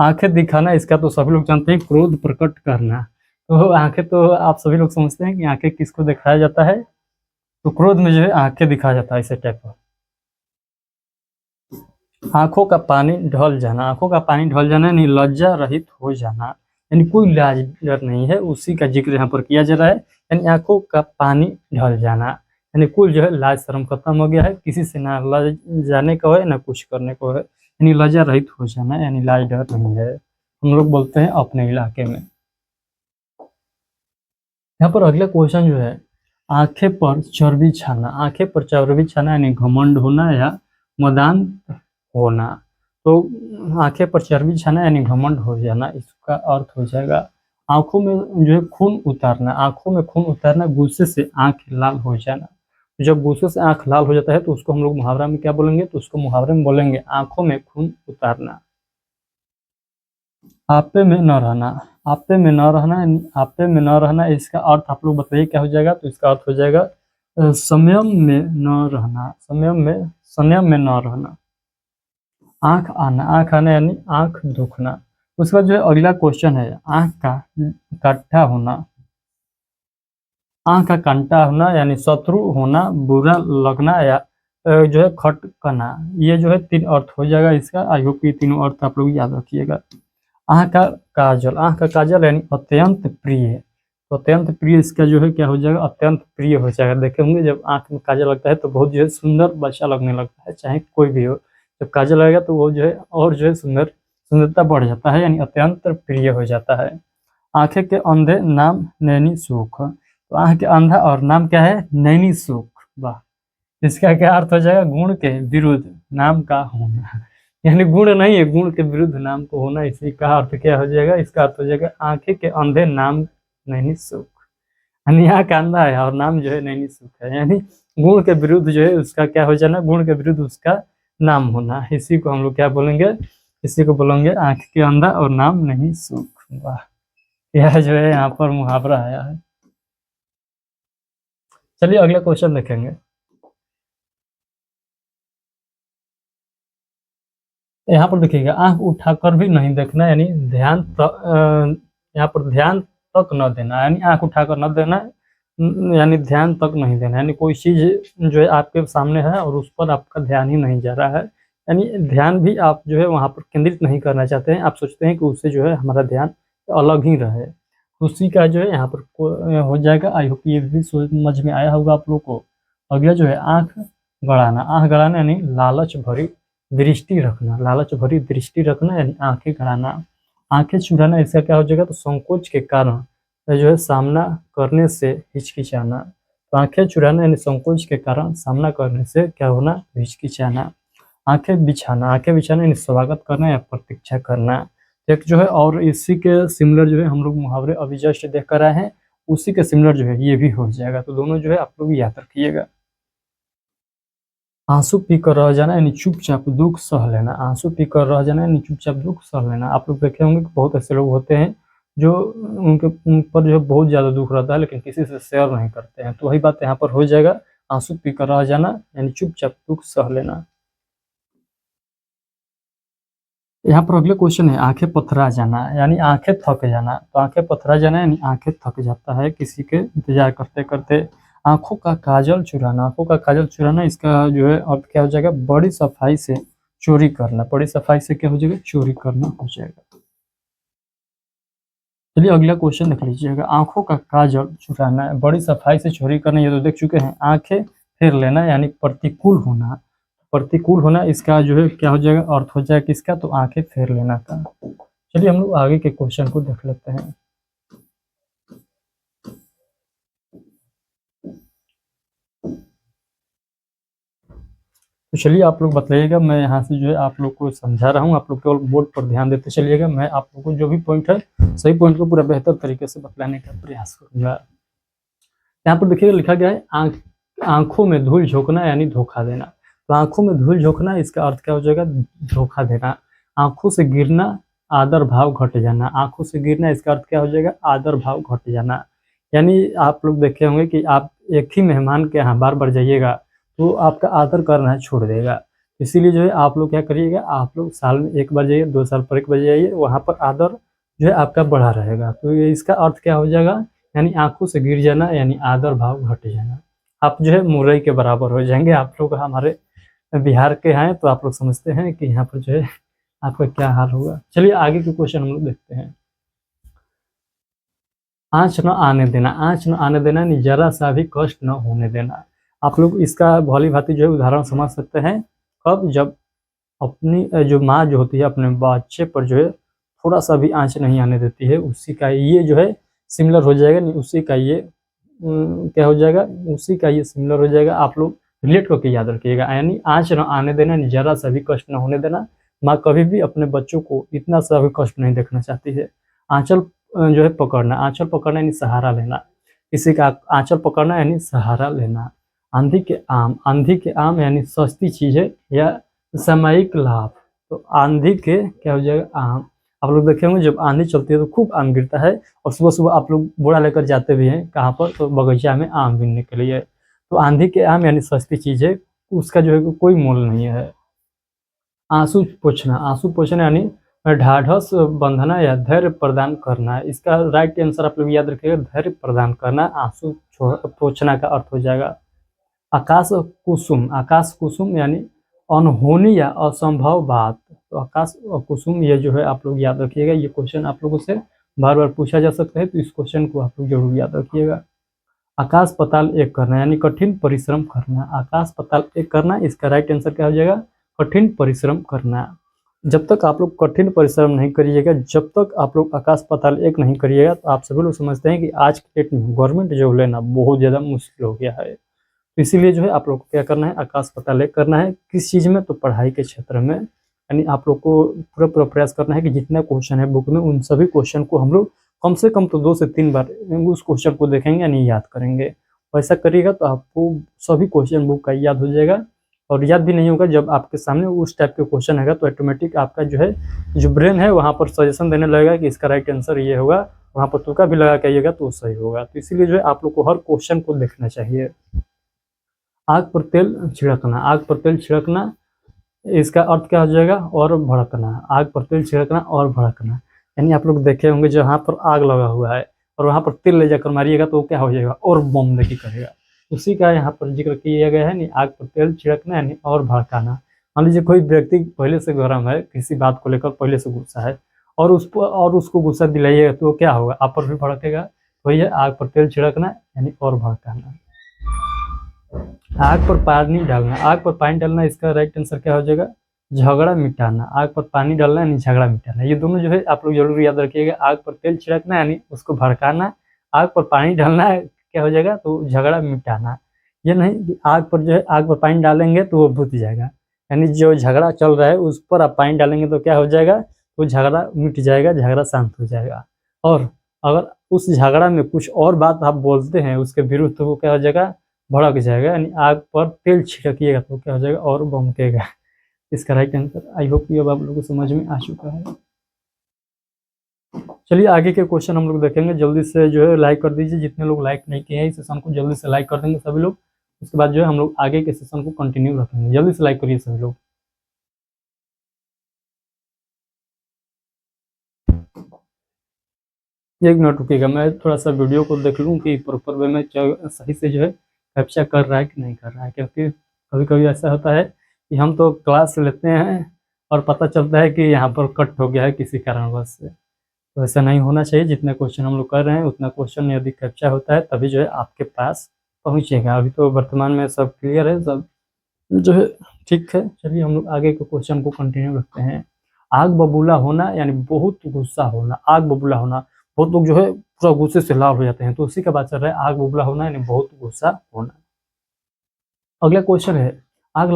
आंखें दिखाना, इसका तो सभी लोग जानते हैं, क्रोध प्रकट करना। तो आंखें तो आप सभी लोग समझते हैं कि आंखें किसको दिखाया जाता है, तो क्रोध में जो है आंखें दिखाया जाता है इसे टाइप का। आंखों का पानी ढल जाना। आंखों का पानी ढल जाना यानी लज्जा रहित हो जाना, यानी कोई लाज डर नहीं है, उसी का जिक्र यहाँ पर किया जा रहा है। यानी आंखों का पानी ढल जाना, यानी कुल जो है लाज शर्म खत्म हो गया है, किसी से ना लज जाने को है ना कुछ करने को है, यानी लज्जा रहित हो जाना, यानी लाज डर नहीं है, हम लोग बोलते हैं अपने इलाके में। यहाँ पर अगला क्वेश्चन जो है आंखें पर चर्बी छाना। आंखें पर चर्बी छाना यानी घमंड होना या मदान होना। तो आंखें पर चर्बी छाना यानी घमंड हो जाना, इसका अर्थ हो जाएगा आंखों में जो है खून उतारना। आंखों में खून उतारना, गुस्से से आंख लाल हो जाना। जब गुस्से से आंख लाल हो जाता है तो उसको हम लोग मुहावरा में क्या बोलेंगे, तो उसको मुहावरे में बोलेंगे आंखों में खून उतारना। आपे में न रहना। आपे में न रहना, आपे में न रहना, इसका अर्थ आप लोग बताइए क्या हो जाएगा, तो इसका अर्थ हो जाएगा संयम में न रहना। संयम में न रहना। आंख आना। आंख आना यानी आंख दुखना। उसका जो है अगला क्वेश्चन है आंख का कांटा होना। आंख का कांटा होना यानी शत्रु होना, बुरा लगना या जो है खटकना। ये जो है तीन अर्थ हो जाएगा इसका। आई होप ये तीनों अर्थ आप लोग याद रखिएगा। आंख का काजल। आंख का काजल यानी अत्यंत प्रिय। तो अत्यंत प्रिय, इसका जो है क्या हो जाएगा, अत्यंत प्रिय हो जाएगा। देखे होंगे जब आंख में काजल लगता है तो बहुत जो है सुंदर बच्चा लगने लगता है, चाहे कोई भी हो। जब काजल लगेगा तो वो जो है और जो है सुंदरता बढ़ जाता है, यानी अत्यंत प्रिय हो जाता है। आंखें के अंधे नाम नैनी सुख। तो आंख के अंधा और नाम क्या है, नैनी सुख। वाह, इसका क्या अर्थ हो जाएगा, गुण के विरुद्ध नाम का होना, यानी गुण नहीं है, गुण के विरुद्ध नाम को होना। इसी का अर्थ क्या हो जाएगा, इसका अर्थ हो जाएगा आंखें के अंधे नाम नैनी सुख, यानी आंख अंधा है और नाम जो है नैनी सुख है, यानी गुण के विरुद्ध जो है उसका क्या हो जाना, गुण के विरुद्ध उसका नाम होना। इसी को हम लोग क्या बोलेंगे, इसी को बोलेंगे आंख के अंधा और नाम नहीं सुख। वाह, यह जो है यहाँ पर मुहावरा आया है। चलिए अगला क्वेश्चन देखेंगे। यहाँ पर देखिएगा आंख उठाकर भी नहीं देखना, यानी ध्यान यहाँ पर ध्यान तक न देना, यानी आंख उठाकर न देना, यानी ध्यान तक नहीं देना, यानी कोई चीज जो है आपके सामने है और उस पर आपका ध्यान ही नहीं जा रहा है, यानी ध्यान भी आप जो है वहां पर केंद्रित नहीं करना चाहते हैं, आप सोचते हैं कि उससे जो है हमारा ध्यान अलग ही रहे। उसी का जो है यहाँ पर हो जाएगा। आई होप ये भी समझ में आया होगा आप लोग को। अगला जो है आंख गड़ाना। आंख गड़ाना यानी लालच भरी दृष्टि रखना, लालच भरी दृष्टि रखना यानी आंखें गड़ाना। आंखें चुराना इसका क्या हो जाएगा, तो संकोच के कारण जो है सामना करने से हिचकिचाना। तो आंखें चुराना यानी संकोच के कारण सामना करने से क्या होना, हिचकिचाना। आंखें बिछाना, आंखें बिछाना यानी स्वागत करना या प्रतीक्षा करना। एक जो है और इसी के सिमिलर जो है हम लोग मुहावरे अभी जस्ट देख कर आए हैं, उसी के सिमिलर जो है ये भी हो जाएगा। तो दोनों जो है आप लोग याद रखिएगा। आंसू पीकर रह जाना यानी चुपचाप दुख सह लेना। आंसू पीकर रह जाना यानी चुपचाप दुख सह लेना। आप लोग देखे होंगे कि बहुत ऐसे लोग होते हैं जो उन पर जो है बहुत ज़्यादा दुख रहता है लेकिन किसी से शेयर नहीं करते हैं। तो वही बात यहाँ पर हो जाएगा, आंसू पीकर रह जाना यानी चुपचाप दुख सह लेना। यहाँ पर अगले क्वेश्चन है आंखें पथरा जाना यानी आंखें थक जाना। तो आंखें पथरा जाना यानी आंखें थक जाता है किसी के इंतजार करते करते। आंखों का काजल चुराना, आंखों का काजल चुराना इसका जो है अब क्या हो जाएगा, बड़ी सफाई से चोरी करना। बड़ी सफाई से क्या हो जाएगा, चोरी करना हो जाएगा। चलिए अगला क्वेश्चन देख लीजिएगा। आंखों का काजल चुराना, बड़ी सफाई से चोरी करना, ये तो देख चुके हैं। आंखें फेर लेना यानी प्रतिकूल होना। प्रतिकूल होना इसका जो है क्या हो जाएगा, अर्थ हो जाएगा किसका, तो आंखें फेर लेना का। चलिए हम लोग आगे के क्वेश्चन को देख लेते हैं। तो चलिए आप लोग बताइएगा, मैं यहाँ से जो है आप लोग को समझा रहा हूँ, आप लोग केवल बोर्ड पर ध्यान देते चलिएगा। मैं आप लोग को जो भी पॉइंट है सही पॉइंट को पूरा बेहतर तरीके से बतलाने का प्रयास करूंगा। यहाँ पर देखिएगा लिखा गया है आंखों में धूल झोंकना यानी धोखा देना। तो आंखों में धूल झोंकना इसका अर्थ क्या हो जाएगा, धोखा देना। आंखों से गिरना, आदर भाव घट जाना। आंखों से गिरना इसका अर्थ क्या हो जाएगा, आदर भाव घट जाना। यानी आप लोग देखे होंगे कि आप एक ही मेहमान के यहाँ बार बार जाइएगा तो आपका आदर करना छोड़ देगा। इसीलिए जो है आप लोग क्या करिएगा, आप लोग साल में एक बार जाइए, 2 साल पर एक बार जाइए, वहाँ पर आदर जो है आपका बढ़ा रहेगा। तो ये इसका अर्थ क्या हो जाएगा, यानी आंखों से गिर जाना यानी आदर भाव घट जाना। आप जो है मुरई के बराबर हो जाएंगे। आप लोग हमारे बिहार के हैं तो आप लोग समझते हैं कि यहाँ पर जो है आपका क्या हाल होगा। चलिए आगे के क्वेश्चन हम लोग देखते हैं। आँच न आने देना, आँच न आने देना यानी जरा सा भी कष्ट न होने देना। आप लोग इसका भली भांति जो है उदाहरण समझ सकते हैं। कब, जब अपनी जो माँ जो होती है अपने बच्चे पर जो है थोड़ा सा भी आँच नहीं आने देती है, उसी का ये जो है सिमिलर हो जाएगा। नहीं, उसी का ये क्या हो जाएगा, उसी का ये सिमिलर हो जाएगा। आप लोग रिलेट करके याद रखिएगा। यानी आँच न आने देना, जरा सा भी कष्ट न होने देना। माँ कभी भी अपने बच्चों को इतना सा भी कष्ट नहीं देखना चाहती है। आंचल जो है पकड़ना, आंचल पकड़ना यानी सहारा लेना। किसी का आंचल पकड़ना यानी सहारा लेना। आंधी के आम, आंधी के आम यानी सस्ती चीजें या सामयिक लाभ। तो आंधी के क्या हो जाएगा, आम। आप लोग देखे होंगे जब आंधी चलती है तो खूब आम गिरता है, और सुबह सुबह आप लोग बोरा लेकर जाते भी हैं कहाँ पर, तो बगीचा में आम बीनने के लिए। तो आंधी के आम यानी सस्ती चीज है, उसका जो है कोई मोल नहीं है। आंसू पोंछना, आंसू पोंछना यानी ढाढ़स बंधना या धैर्य प्रदान करना। इसका राइट आंसर आप लोग याद रखिएगा, धैर्य प्रदान करना आंसू पोंछना का अर्थ हो जाएगा। आकाश कुसुम, आकाश कुसुम यानी अनहोनी या असंभव बात। तो आकाश और कुसुम ये जो है आप लोग याद रखिएगा। ये क्वेश्चन आप लोगों से बार बार पूछा जा सकता है, तो इस क्वेश्चन को आप लोग जरूर याद रखिएगा। आकाश पाताल एक करना यानी कठिन परिश्रम करना। आकाश पाताल एक करना, इसका राइट आंसर क्या हो जाएगा, कठिन परिश्रम करना। जब तक आप लोग कठिन परिश्रम नहीं करिएगा, जब तक आप लोग आकाश पाताल एक नहीं करिएगा, तो आप सभी लोग समझते हैं कि आज के डेट में गवर्नमेंट जॉब लेना बहुत ज़्यादा मुश्किल हो गया है। तो इसीलिए जो है आप लोग को क्या करना है, आकाश पाताल एक करना है। किस चीज़ में, तो पढ़ाई के क्षेत्र में। यानी आप लोग को पूरा पूरा प्रयास करना है कि जितना क्वेश्चन है बुक में, उन सभी क्वेश्चन को हम लोग कम से कम तो 2 से 3 बार उस क्वेश्चन को देखेंगे यानी याद करेंगे। वैसा करिएगा तो आपको सभी क्वेश्चन बुक का याद हो जाएगा। और याद भी नहीं होगा, जब आपके सामने उस टाइप के क्वेश्चन आएगा तो ऑटोमेटिक आपका जो है जो ब्रेन है वहाँ पर सजेशन देने लगेगा कि इसका राइट आंसर ये होगा। वहाँ पर तुक्का भी लगा के आइएगा तो सही होगा। तो इसीलिए जो है आप लोग को हर क्वेश्चन को देखना चाहिए। आग पर तेल छिड़कना, आग पर तेल छिड़कना, इसका अर्थ क्या हो जाएगा, और भड़कना। आग पर तेल छिड़कना और भड़कना यानी आप लोग देखे होंगे जहाँ पर आग लगा हुआ है और वहाँ पर तेल ले जाकर मारिएगा तो क्या हो जाएगा, और बम देखी करेगा। उसी का यहाँ पर जिक्र किया गया है। नहीं, आग पर तेल छिड़कना यानी और भड़काना। मान लीजिए कोई व्यक्ति पहले से गर्म है, किसी बात को लेकर पहले से गुस्सा है, और उसको गुस्सा दिलाइएगा तो क्या होगा, आप पर भी भड़केगा। वही है आग पर तेल छिड़कना यानी और भड़काना। आग पर पानी डालना, आग पर पानी डालना, इसका राइट आंसर क्या हो जाएगा, झगड़ा मिटाना। आग पर पानी डालना यानी झगड़ा मिटाना। ये दोनों जो है आप लोग जरूर याद रखिएगा। आग पर तेल छिड़कना यानी उसको भड़काना, आग पर पानी डालना क्या हो जाएगा, तो झगड़ा मिटाना। ये नहीं कि आग पर जो है आग पर पानी डालेंगे तो वो बुझ जाएगा, यानी जो झगड़ा चल रहा है उस पर आप पानी डालेंगे तो क्या हो जाएगा, तो झगड़ा मिट जाएगा, झगड़ा शांत हो जाएगा। और अगर उस झगड़ा में कुछ और बात आप बोलते हैं उसके विरुद्ध, तो वो क्या हो जाएगा, भड़क जाएगा, यानी आग पर तेल छिड़किएगा तो क्या हो जाएगा, और भड़केगा। इसका राइट आंसर आई होप ये अब आप लोगों को समझ में आ चुका है। चलिए आगे के क्वेश्चन हम लोग देखेंगे। जल्दी से जो है लाइक कर दीजिए, जितने लोग लाइक नहीं किए हैं इस सेशन को जल्दी से लाइक कर देंगे सभी लोग। उसके बाद जो है हम लोग आगे के सेशन को कंटिन्यू रखेंगे। जल्दी से लाइक करिए सभी लोग। एक मिनट रुकिएगा, मैं थोड़ा सा वीडियो को देख लूँ कि प्रॉपर वे में सही से जो है कैप्चर कर रहा है कि नहीं कर रहा है, क्योंकि कभी कभी ऐसा होता है कि हम तो क्लास लेते हैं और पता चलता है कि यहाँ पर कट हो गया है किसी कारणवश से। तो ऐसा नहीं होना चाहिए। जितने क्वेश्चन हम लोग कर रहे हैं उतना क्वेश्चन यदि कैप्चर होता है तभी जो है आपके पास पहुँचेगा। अभी तो वर्तमान में सब क्लियर है, सब जो है ठीक है। चलिए हम लोग आगे के क्वेश्चन को कंटिन्यू रखते हैं। आग बबूला होना यानी बहुत गुस्सा होना। आग बबूला होना, बहुत लोग जो है पूरा गुस्से से लाल हो जाते हैं, तो उसी का बात चल रहा है। आग बबूला होना यानी बहुत गुस्सा होना। अगला क्वेश्चन है आग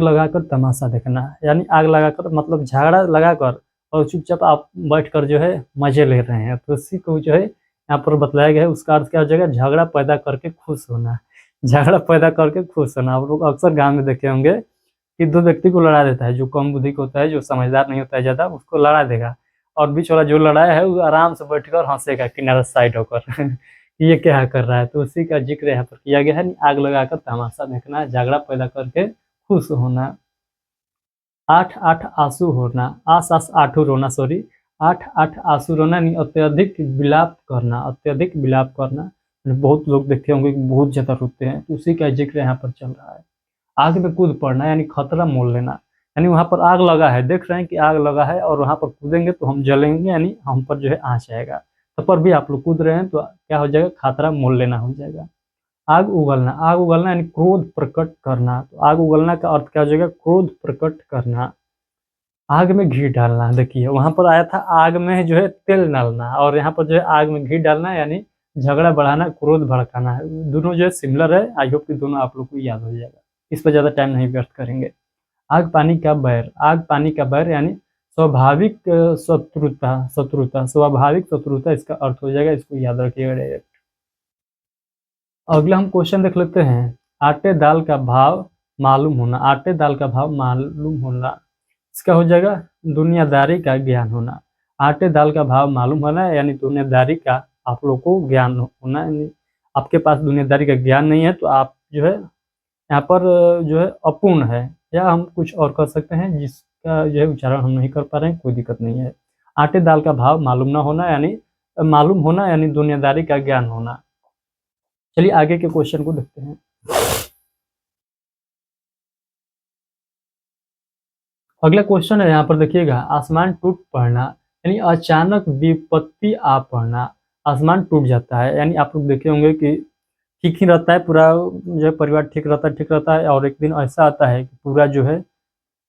लगाकर तमाशा देखना, यानी आग लगाकर मतलब झगड़ा लगाकर और चुपचाप आप बैठकर जो है मजे ले रहे हैं, तो उसी को जो है यहाँ पर बतलाया गया है। उसका अर्थ क्या हो जाएगा, झगड़ा पैदा करके खुश होना। झगड़ा पैदा करके खुश होना। आप लोग अक्सर गाँव में देखे होंगे कि दो व्यक्ति को लड़ा देता है, जो कम बुद्धि का होता है, जो समझदार नहीं होता है ज़्यादा, उसको लड़ा देगा, और बीच वाला जो लड़ाया है वो आराम से बैठकर हंसेगा किनारा साइड होकर ये क्या कर रहा है। तो उसी का जिक्र यहाँ पर किया गया है। आग लगाकर तमाशा देखना, झगड़ा पैदा करके खुश होना। आठ आठ आंसू होना, आस आस आठू रोना, सॉरी, आठ आठ आंसू रोना यानी अत्यधिक विलाप करना। अत्यधिक विलाप करना यानी बहुत लोग देखे होंगे कि बहुत ज्यादा रोते हैं, तो उसी का जिक्र यहाँ पर चल रहा है। आग में कूद पड़ना यानी खतरा मोल लेना, यानी वहां पर आग लगा है, देख रहे हैं कि आग लगा है और वहां पर कूदेंगे तो हम जलेंगे, यानी हम पर जो है आँच आएगा। तो पर भी आप लोग कूद रहे हैं तो क्या हो जाएगा, खतरा मोल लेना हो जाएगा। आग उगलना, आग उगलना यानी क्रोध प्रकट करना। तो आग उगलना का अर्थ क्या हो जाएगा, क्रोध प्रकट करना। आग में घी डालना, देखिए वहां पर आया था आग में जो है तेल डालना, और यहाँ पर जो है आग में घी डालना यानी झगड़ा बढ़ाना, क्रोध भड़काना है। दोनों जो है सिमिलर है। आई होप कि दोनों आप लोग को याद हो जाएगा, इस पर ज्यादा टाइम नहीं व्यर्थ करेंगे। आग पानी का बैर, आग पानी का बैर यानी स्वाभाविक शत्रुता। शत्रुता, स्वाभाविक शत्रुता इसका अर्थ हो जाएगा, इसको याद रखिएगा डायरेक्ट। अगला हम क्वेश्चन देख लेते हैं। आटे दाल का भाव मालूम होना। आटे दाल का भाव मालूम होना, इसका हो जाएगा दुनियादारी का ज्ञान होना। आटे दाल का भाव मालूम होना यानी दुनियादारी का आप लोग को ज्ञान होना, यानी आपके पास दुनियादारी का ज्ञान नहीं है तो आप जो है यहाँ पर जो है अपूर्ण है, या हम कुछ और कर सकते हैं जिसका जो है उच्चारण हम नहीं कर पा रहे हैं, कोई दिक्कत नहीं है। आटे दाल का भाव मालूम ना होना यानी मालूम होना यानी दुनियादारी का ज्ञान होना। चलिए आगे के क्वेश्चन को देखते हैं। अगला क्वेश्चन है, यहाँ पर देखिएगा, आसमान टूट पड़ना यानी अचानक विपत्ति आ पड़ना। आसमान टूट जाता है यानी आप लोग देखे होंगे कि ठीक ही रहता है, पूरा जो है परिवार ठीक रहता है, और एक दिन ऐसा आता है कि पूरा जो है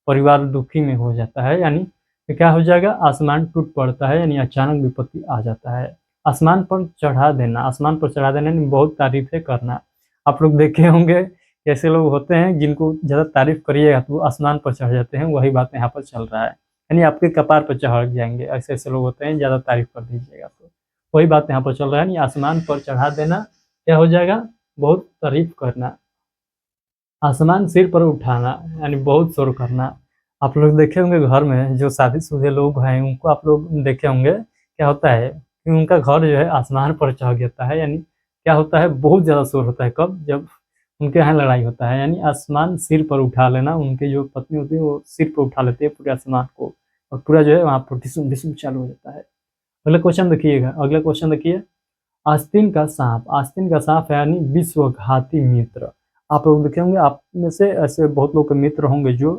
परिवार दुखी में हो जाता है, यानी ये क्या हो जाएगा, आसमान टूट पड़ता है यानी अचानक विपत्ति आ जाता है। आसमान पर चढ़ा देना, आसमान पर चढ़ा देना यानी बहुत तारीफें करना। आप लोग देखे होंगे ऐसे लोग होते हैं जिनको ज़्यादा तारीफ करिएगा तो वो आसमान पर चढ़ जाते हैं, वही बात यहाँ पर चल रहा है, यानी आपके कपार पर चढ़ जाएंगे। ऐसे ऐसे लोग होते हैं, ज़्यादा तारीफ कर दीजिएगा तो वही बात यहाँ पर चल रहा है, यानी आसमान पर चढ़ा देना क्या हो जाएगा, बहुत तारीफ करना। आसमान सिर पर उठाना यानी बहुत शोर करना। आप लोग देखे होंगे घर में जो शादीशुदा लोग हैं उनको आप लोग देखे होंगे क्या होता है कि उनका घर जो है आसमान पर चढ़ जाता है, यानी क्या होता है, बहुत ज़्यादा शोर होता है। कब, जब उनके यहाँ लड़ाई होता है, यानी आसमान सिर पर उठा लेना। उनके जो पत्नी होती है वो सिर पर उठा लेते हैं पूरे आसमान को, और पूरा जो है वहाँ पर ढिसुम ढिसुम चालू हो जाता है। अगला क्वेश्चन देखिएगा, अगला क्वेश्चन देखिए, आस्तीन का सांप। आस्तीन का सांप है यानी विश्वघाती मित्र। आप लोग देखे होंगे, आप में से ऐसे बहुत लोग के मित्र होंगे जो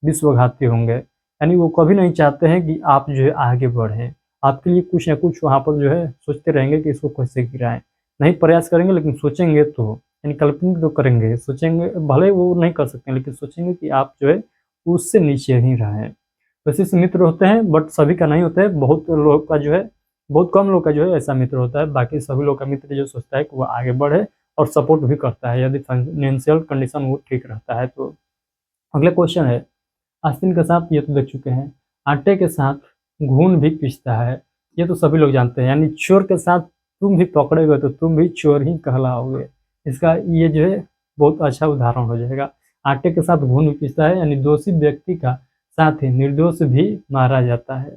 विश्वघाती होंगे, यानी वो कभी नहीं चाहते हैं कि आप जो है आगे बढ़ें, आपके लिए कुछ ना कुछ वहाँ पर जो है सोचते रहेंगे कि इसको कैसे गिराएँ। नहीं प्रयास करेंगे लेकिन सोचेंगे तो, यानी कल्पना तो करेंगे, सोचेंगे, भले वो नहीं कर सकते हैं लेकिन सोचेंगे कि आप जो है उससे नीचे ही रहें। वैसे ऐसे मित्र होते हैं बट सभी का नहीं होता है, बहुत लोगों का जो है, बहुत कम लोग का जो है ऐसा मित्र होता है। बाकी सभी लोग का मित्र जो सोचता है कि वो आगे बढ़े और सपोर्ट भी करता है यदि फाइनेंशियल कंडीशन वो ठीक रहता है तो। अगला क्वेश्चन है, आस्तीन का सांप ये तो देख चुके हैं। आटे के साथ घून भी पिसता है, ये तो सभी लोग जानते हैं, यानी चोर के साथ तुम भी पकड़े गए तो तुम भी चोर ही कहलाओगे। इसका ये जो है बहुत अच्छा उदाहरण हो जाएगा। आटे के साथ घून भी पिसता है यानी दोषी व्यक्ति का साथ ही निर्दोष भी मारा जाता है।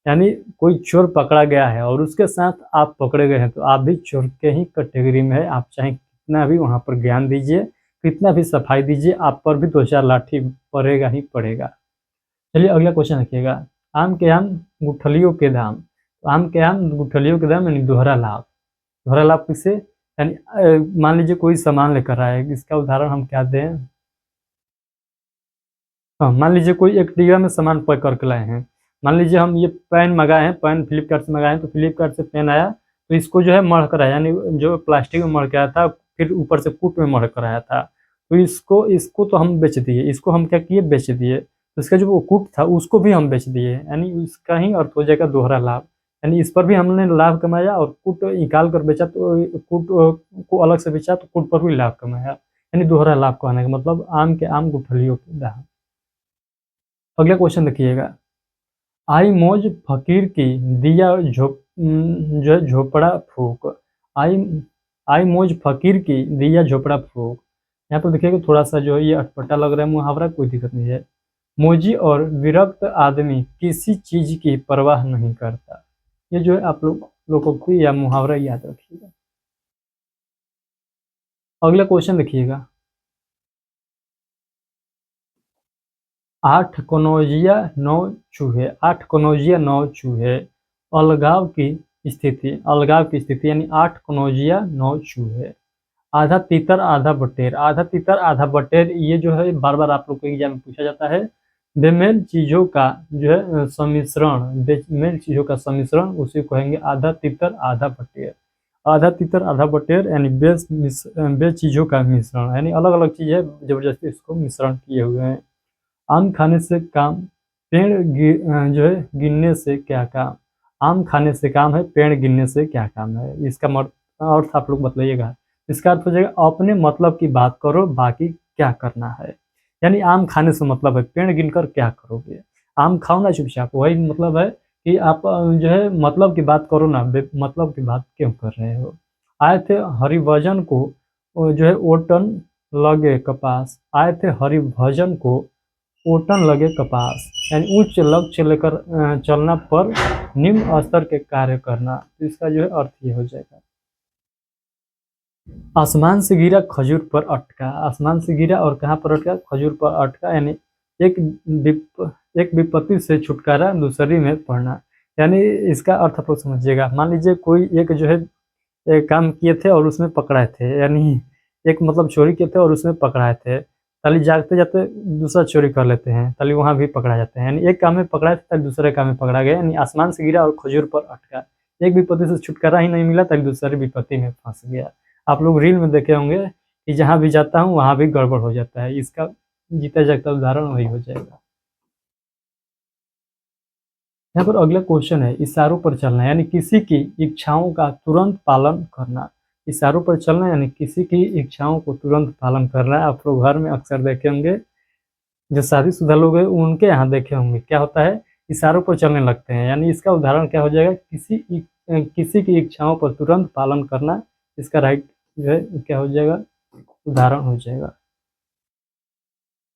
यानी कोई चोर पकड़ा गया है और उसके साथ आप पकड़े गए हैं तो आप भी चोर के ही कैटेगरी में है। आप चाहे कितना भी वहाँ पर ज्ञान दीजिए, कितना भी सफाई दीजिए, आप पर भी 2-4 लाठी पड़ेगा ही पड़ेगा। चलिए अगला क्वेश्चन रखिएगा, आम के आम गुठलियों के दाम। तो आम के आम गुठलियों के दाम यानी दोहरा लाभ। दोहरा लाभ किसे, यानी मान लीजिए कोई सामान लेकर आए, इसका उदाहरण हम क्या दें। हाँ, मान लीजिए कोई एक डिब्बा में सामान पैक करके लाए हैं। मान लीजिए हम ये पेन मंगाए हैं, पेन फ्लिपकार्ट से मंगाए हैं, तो फ्लिपकार्ट से पेन आया तो इसको जो है मढ़ कर आया, यानी जो प्लास्टिक में मढ़ के आया था फिर ऊपर से कूट में मढ़ कर आया था। तो इसको इसको तो हम बेच दिए, इसको हम क्या किए, बेच दिए। तो इसका जो वो कूट था उसको भी हम बेच दिए, यानी उसका ही अर्थ हो जाएगा दोहरा लाभ। यानी इस पर भी हमने लाभ कमाया और कूट निकाल कर बेचा तो कूट को अलग से बेचा तो कूट पर भी लाभ कमाया, यानी दोहरा लाभ कहने का मतलब आम के आम गुठलियों के दाम। अगला क्वेश्चन देखिएगा, आई मौज फकीर की दिया जो है झोपड़ा फूक। आई आई मौज फकीर की दिया झोपड़ा फूक। यहाँ पर देखिएगा थोड़ा सा जो है ये अटपटा लग रहा है मुहावरा, कोई दिक्कत नहीं है। मोजी और विरक्त आदमी किसी चीज की परवाह नहीं करता। ये जो है आप लोग लोकोक्ति या मुहावरा याद रखिएगा। अगला क्वेश्चन देखिएगा, 8 कनौजिया 9 चूहे। 8 कनौजिया 9 चूहे, अलगाव की स्थिति यानी 8 कनौजिया 9 चूहे। आधा तीतर आधा बटेर। आधा तीतर आधा बटेर ये जो है बार बार आप लोग को एग्जाम में पूछा जाता है। बेमेल चीजों का जो है सम्मिश्रण, बेमेल चीजों का सम्मिश्रण उसे कहेंगे आधा तीतर आधा बटेर। आधा तीतर आधा बटेर यानी बे चीजों का मिश्रण, यानी अलग अलग चीज है जबरदस्ती इसको मिश्रण किए हुए हैं। आम खाने से काम, जो है गिनने से क्या काम। आम खाने से काम है, पेड़ गिनने से क्या काम है। इसका अर्थ आप लोग बतलाइएगा। इसका अर्थ हो जाएगा अपने मतलब की बात करो, बाकी क्या करना है। यानी आम खाने से मतलब है, पेड़ गिनकर क्या करोगे। आम खाओ ना चुपचाप, वही मतलब है कि आप जो है मतलब की बात करो ना, मतलब की बात क्यों कर रहे हो। आए थे हरिभजन को जो है ओटन लगे कपास। आए थे हरिभजन को ओटन लगे कपास, यानी उच्च लक्ष्य लेकर चलना पर निम्न स्तर के कार्य करना। तो इसका जो है अर्थ ये हो जाएगा। आसमान से गिरा खजूर पर अटका। आसमान से गिरा और कहाँ पर अटका, खजूर पर अटका। यानी एक एक विपत्ति से छुटकारा दूसरी में पड़ना। यानी इसका अर्थ आप लोग समझिएगा। मान लीजिए कोई एक जो है एक काम किए थे और उसमें पकड़ाए थे, यानी एक मतलब चोरी किए थे और उसमें पकड़ाए थे। ताली जागते जाते दूसरा चोरी कर लेते हैं, ताली वहाँ भी पकड़ा जाते हैं। यानी एक काम में पकड़ाए थे ताली दूसरे काम में पकड़ा गया। यानी आसमान से गिरा और खजूर पर अटका, एक विपत्ति से छुटकारा ही नहीं मिला ताली दूसरी विपत्ति में फंस गया। आप लोग रील में देखे होंगे कि जहाँ भी जाता हूँ वहाँ भी गड़बड़ हो जाता है। इसका जीता जागता उदाहरण वही हो जाएगा। यहाँ पर अगला क्वेश्चन है, इशारों पर चलना यानी किसी की इच्छाओं का तुरंत पालन करना। इशारों पर चलना यानी किसी की इच्छाओं को तुरंत पालन करना। आप लोग घर में अक्सर देखे होंगे, जो शादीशुदा लोग हैं उनके यहाँ देखे होंगे, क्या होता है, इशारों पर चलने लगते हैं। यानी इसका उदाहरण क्या हो जाएगा, किसी की इच्छाओं पर तुरंत पालन करना। इसका राइट जो है क्या हो जाएगा, उदाहरण हो जाएगा।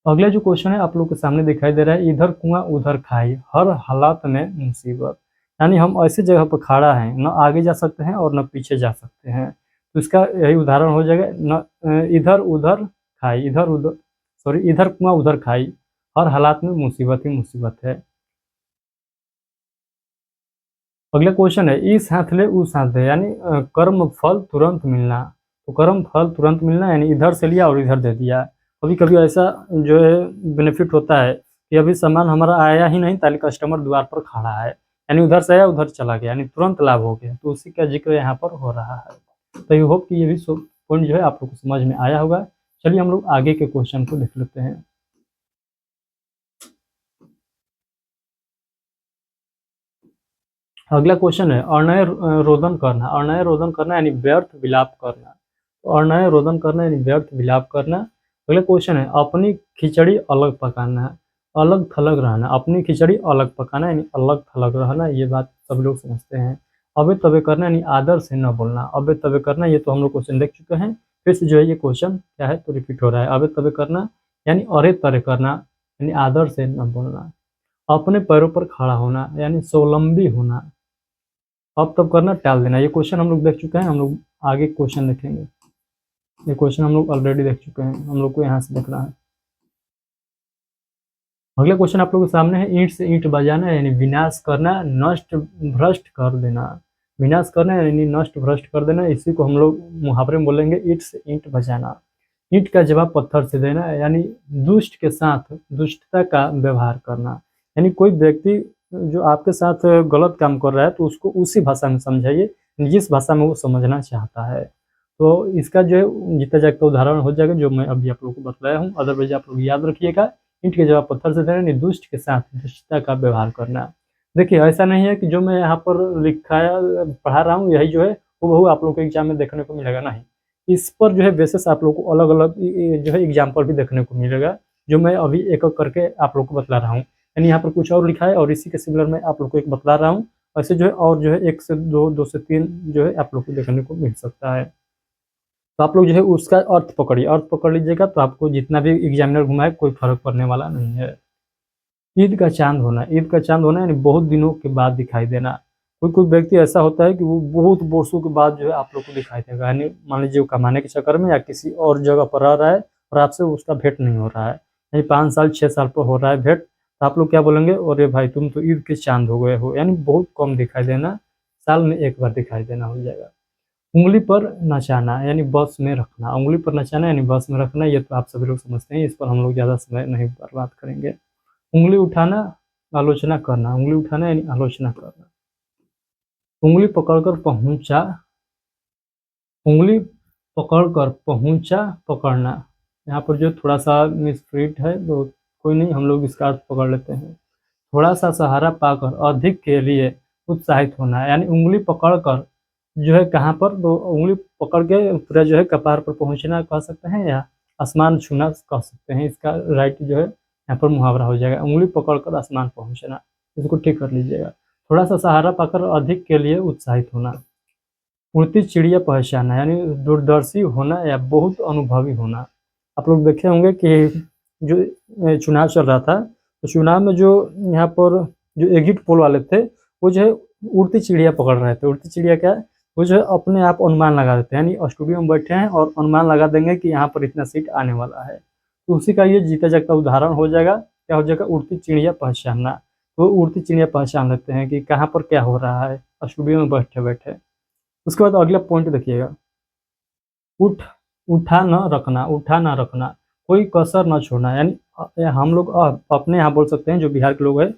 अगला जो क्वेश्चन है आप लोग के सामने दिखाई दे रहा है, इधर कुआं उधर खाई, हर हालात में मुसीबत। यानी हम ऐसी जगह पर खड़ा हैं, न आगे जा सकते हैं और न पीछे जा सकते हैं। तो इसका यही उदाहरण हो जाएगा, न इधर उधर खाई, इधर कुआं उधर खाई, हर हालात में मुसीबत ही मुसीबत है। अगला क्वेश्चन है, इस हाथ ले उस हाथ दे, यानी कर्म फल तुरंत मिलना। तो कर्म फल तुरंत मिलना यानी इधर से लिया और इधर दे दिया। कभी कभी ऐसा जो है बेनिफिट होता है कि अभी सामान हमारा आया ही नहीं, ताकि कस्टमर द्वार पर खड़ा है, यानी उधर से आया उधर चला गया, यानी तुरंत लाभ हो गया, तो उसी का जिक्र यहाँ पर हो रहा है। तो आई होप कि ये भी पॉइंट जो है आप लोग को समझ में आया होगा। चलिए हम लोग आगे के क्वेश्चन को देख लेते हैं। अगला क्वेश्चन है अनय रोदन करना। अनय रोदन करना यानी व्यर्थ विलाप करना। तो अनय रोदन करना यानी व्यर्थ विलाप करना। अगला क्वेश्चन है अपनी खिचड़ी अलग पकाना है, अलग थलग रहना। अपनी खिचड़ी अलग पकाना यानी अलग थलग रहना, ये बात सब लोग समझते हैं। अबे तबे करना यानी आदर से न बोलना। अबे तबे करना ये तो हम लोग क्वेश्चन देख चुके हैं, फिर से जो है ये क्वेश्चन क्या है तो रिपीट हो रहा है। अबे तबे करना यानी अरे तरे करना, यानी आदर से न बोलना। अपने पैरों पर खड़ा होना यानी स्वावलंबी होना। अब तब करना टाल देना, ये क्वेश्चन हम लोग देख चुके हैं। हम लोग आगे क्वेश्चन देखेंगे, ये क्वेश्चन हम लोग ऑलरेडी देख चुके हैं, हम लोग को यहाँ से देखना है। अगला क्वेश्चन आप लोगों के सामने है ईंट से ईंट बजाना यानी विनाश करना, नष्ट भ्रष्ट कर देना। विनाश करना यानी नष्ट भ्रष्ट कर देना, इसी को हम लोग मुहावरे में बोलेंगे ईंट से ईंट बजाना। ईंट का जवाब पत्थर से देना यानी दुष्ट के साथ दुष्टता का व्यवहार करना। यानी कोई व्यक्ति जो आपके साथ गलत काम कर रहा है तो उसको उसी भाषा में समझाइए जिस भाषा में वो समझना चाहता है। तो इसका जो है जीता जागता उदाहरण हो जाएगा जो मैं अभी आप लोगों को बतलाया हूँ। अदरवाइज आप लोग याद रखिएगा, ईंट के जवाब पत्थर से देना यानी दुष्ट के साथ दुष्टता का व्यवहार करना। देखिए ऐसा नहीं है कि जो मैं यहाँ पर लिखाया पढ़ा रहा हूँ यही जो है वो आप लोग को एग्जाम में देखने को मिलेगा, नहीं। इस पर जो है बेसिस आप लोग को अलग अलग जो है एग्जाम्पल भी देखने को मिलेगा, जो मैं अभी एक एक करके आप लोग को बतला रहा हूँ। यानी यहाँ पर कुछ और लिखा है और इसी के सिमिलर मैं आप लोग को एक बतला रहा हूँ। ऐसे जो है और जो है 1 से 2, 2 से 3 जो है आप लोग को देखने को मिल सकता है। तो आप लोग जो है उसका अर्थ पकड़िए, अर्थ पकड़ लीजिएगा तो आपको जितना भी एग्जामिनर घुमाए कोई फर्क पड़ने वाला नहीं है। ईद का चांद होना। ईद का चांद होना यानी बहुत दिनों के बाद दिखाई देना। कोई कोई व्यक्ति ऐसा होता है कि वो बहुत वर्षों के बाद जो है आप लोग को दिखाई देगा, यानी मान लीजिए वो कमाने के चक्कर में या किसी और जगह पर रह रहा है और आपसे उसका भेंट नहीं हो रहा है, यानी 5 साल 6 साल पर हो रहा है भेंट, तो आप लोग क्या बोलेंगे, अरे भाई तुम तो ईद के चांद हो गए हो, यानी बहुत कम दिखाई देना, साल में एक बार दिखाई देना हो जाएगा। उंगली पर नचाना यानी बस में रखना। उंगली पर नचाना यानी बस में रखना, ये तो आप सभी लोग समझते हैं, इस पर हम लोग ज़्यादा समय नहीं बर्बाद करेंगे। उंगली उठाना आलोचना करना। उंगली उठाना यानी आलोचना करना। उंगली पकड़कर पहुंचा। उंगली पकड़कर पहुंचा पकड़ना, यहाँ पर जो थोड़ा सा मिसप्रिंट है तो कोई नहीं, हम लोग इसका अर्थ पकड़ लेते हैं। थोड़ा सा सहारा पाकर अधिक के लिए उत्साहित होना, यानी उंगली पकड़कर जो है कहाँ पर, तो उंगली पकड़ के पूरा जो है कपार पर पहुंचना कह सकते हैं या आसमान छूना कह सकते हैं। इसका राइट जो है यहाँ पर मुहावरा हो जाएगा, उंगली पकड़कर आसमान पहुंचना। इसको ठीक कर लीजिएगा। थोड़ा सा सहारा पाकर अधिक के लिए उत्साहित होना। उड़ती चिड़िया पहचानना यानी दूरदर्शी होना या बहुत अनुभवी होना। आप लोग देखे होंगे कि जो चुनाव चल रहा था तो चुनाव में जो यहाँ पर जो एग्जिट पोल वाले थे वो जो है उड़ती चिड़िया पकड़ रहे थे। उड़ती चिड़िया क्या है, वो जो है अपने आप अनुमान लगा देते हैं, यानी स्टूडियो में बैठे हैं और अनुमान लगा देंगे कि यहाँ पर इतना सीट आने वाला है, तो उसी का ये जीता जागता उदाहरण हो जाएगा। क्या हो जाएगा, उड़ती चिड़िया पहचानना। तो उड़ती चिड़िया पहचान लेते हैं कि कहाँ पर क्या हो रहा है स्टूडियो में बैठे बैठे। उसके बाद अगला पॉइंट देखिएगा, उठ उठा न रखना। उठा न रखना, कोई कसर न छोड़ना, यानी हम लोग अपने यहाँ बोल सकते हैं जो बिहार के लोग हैं,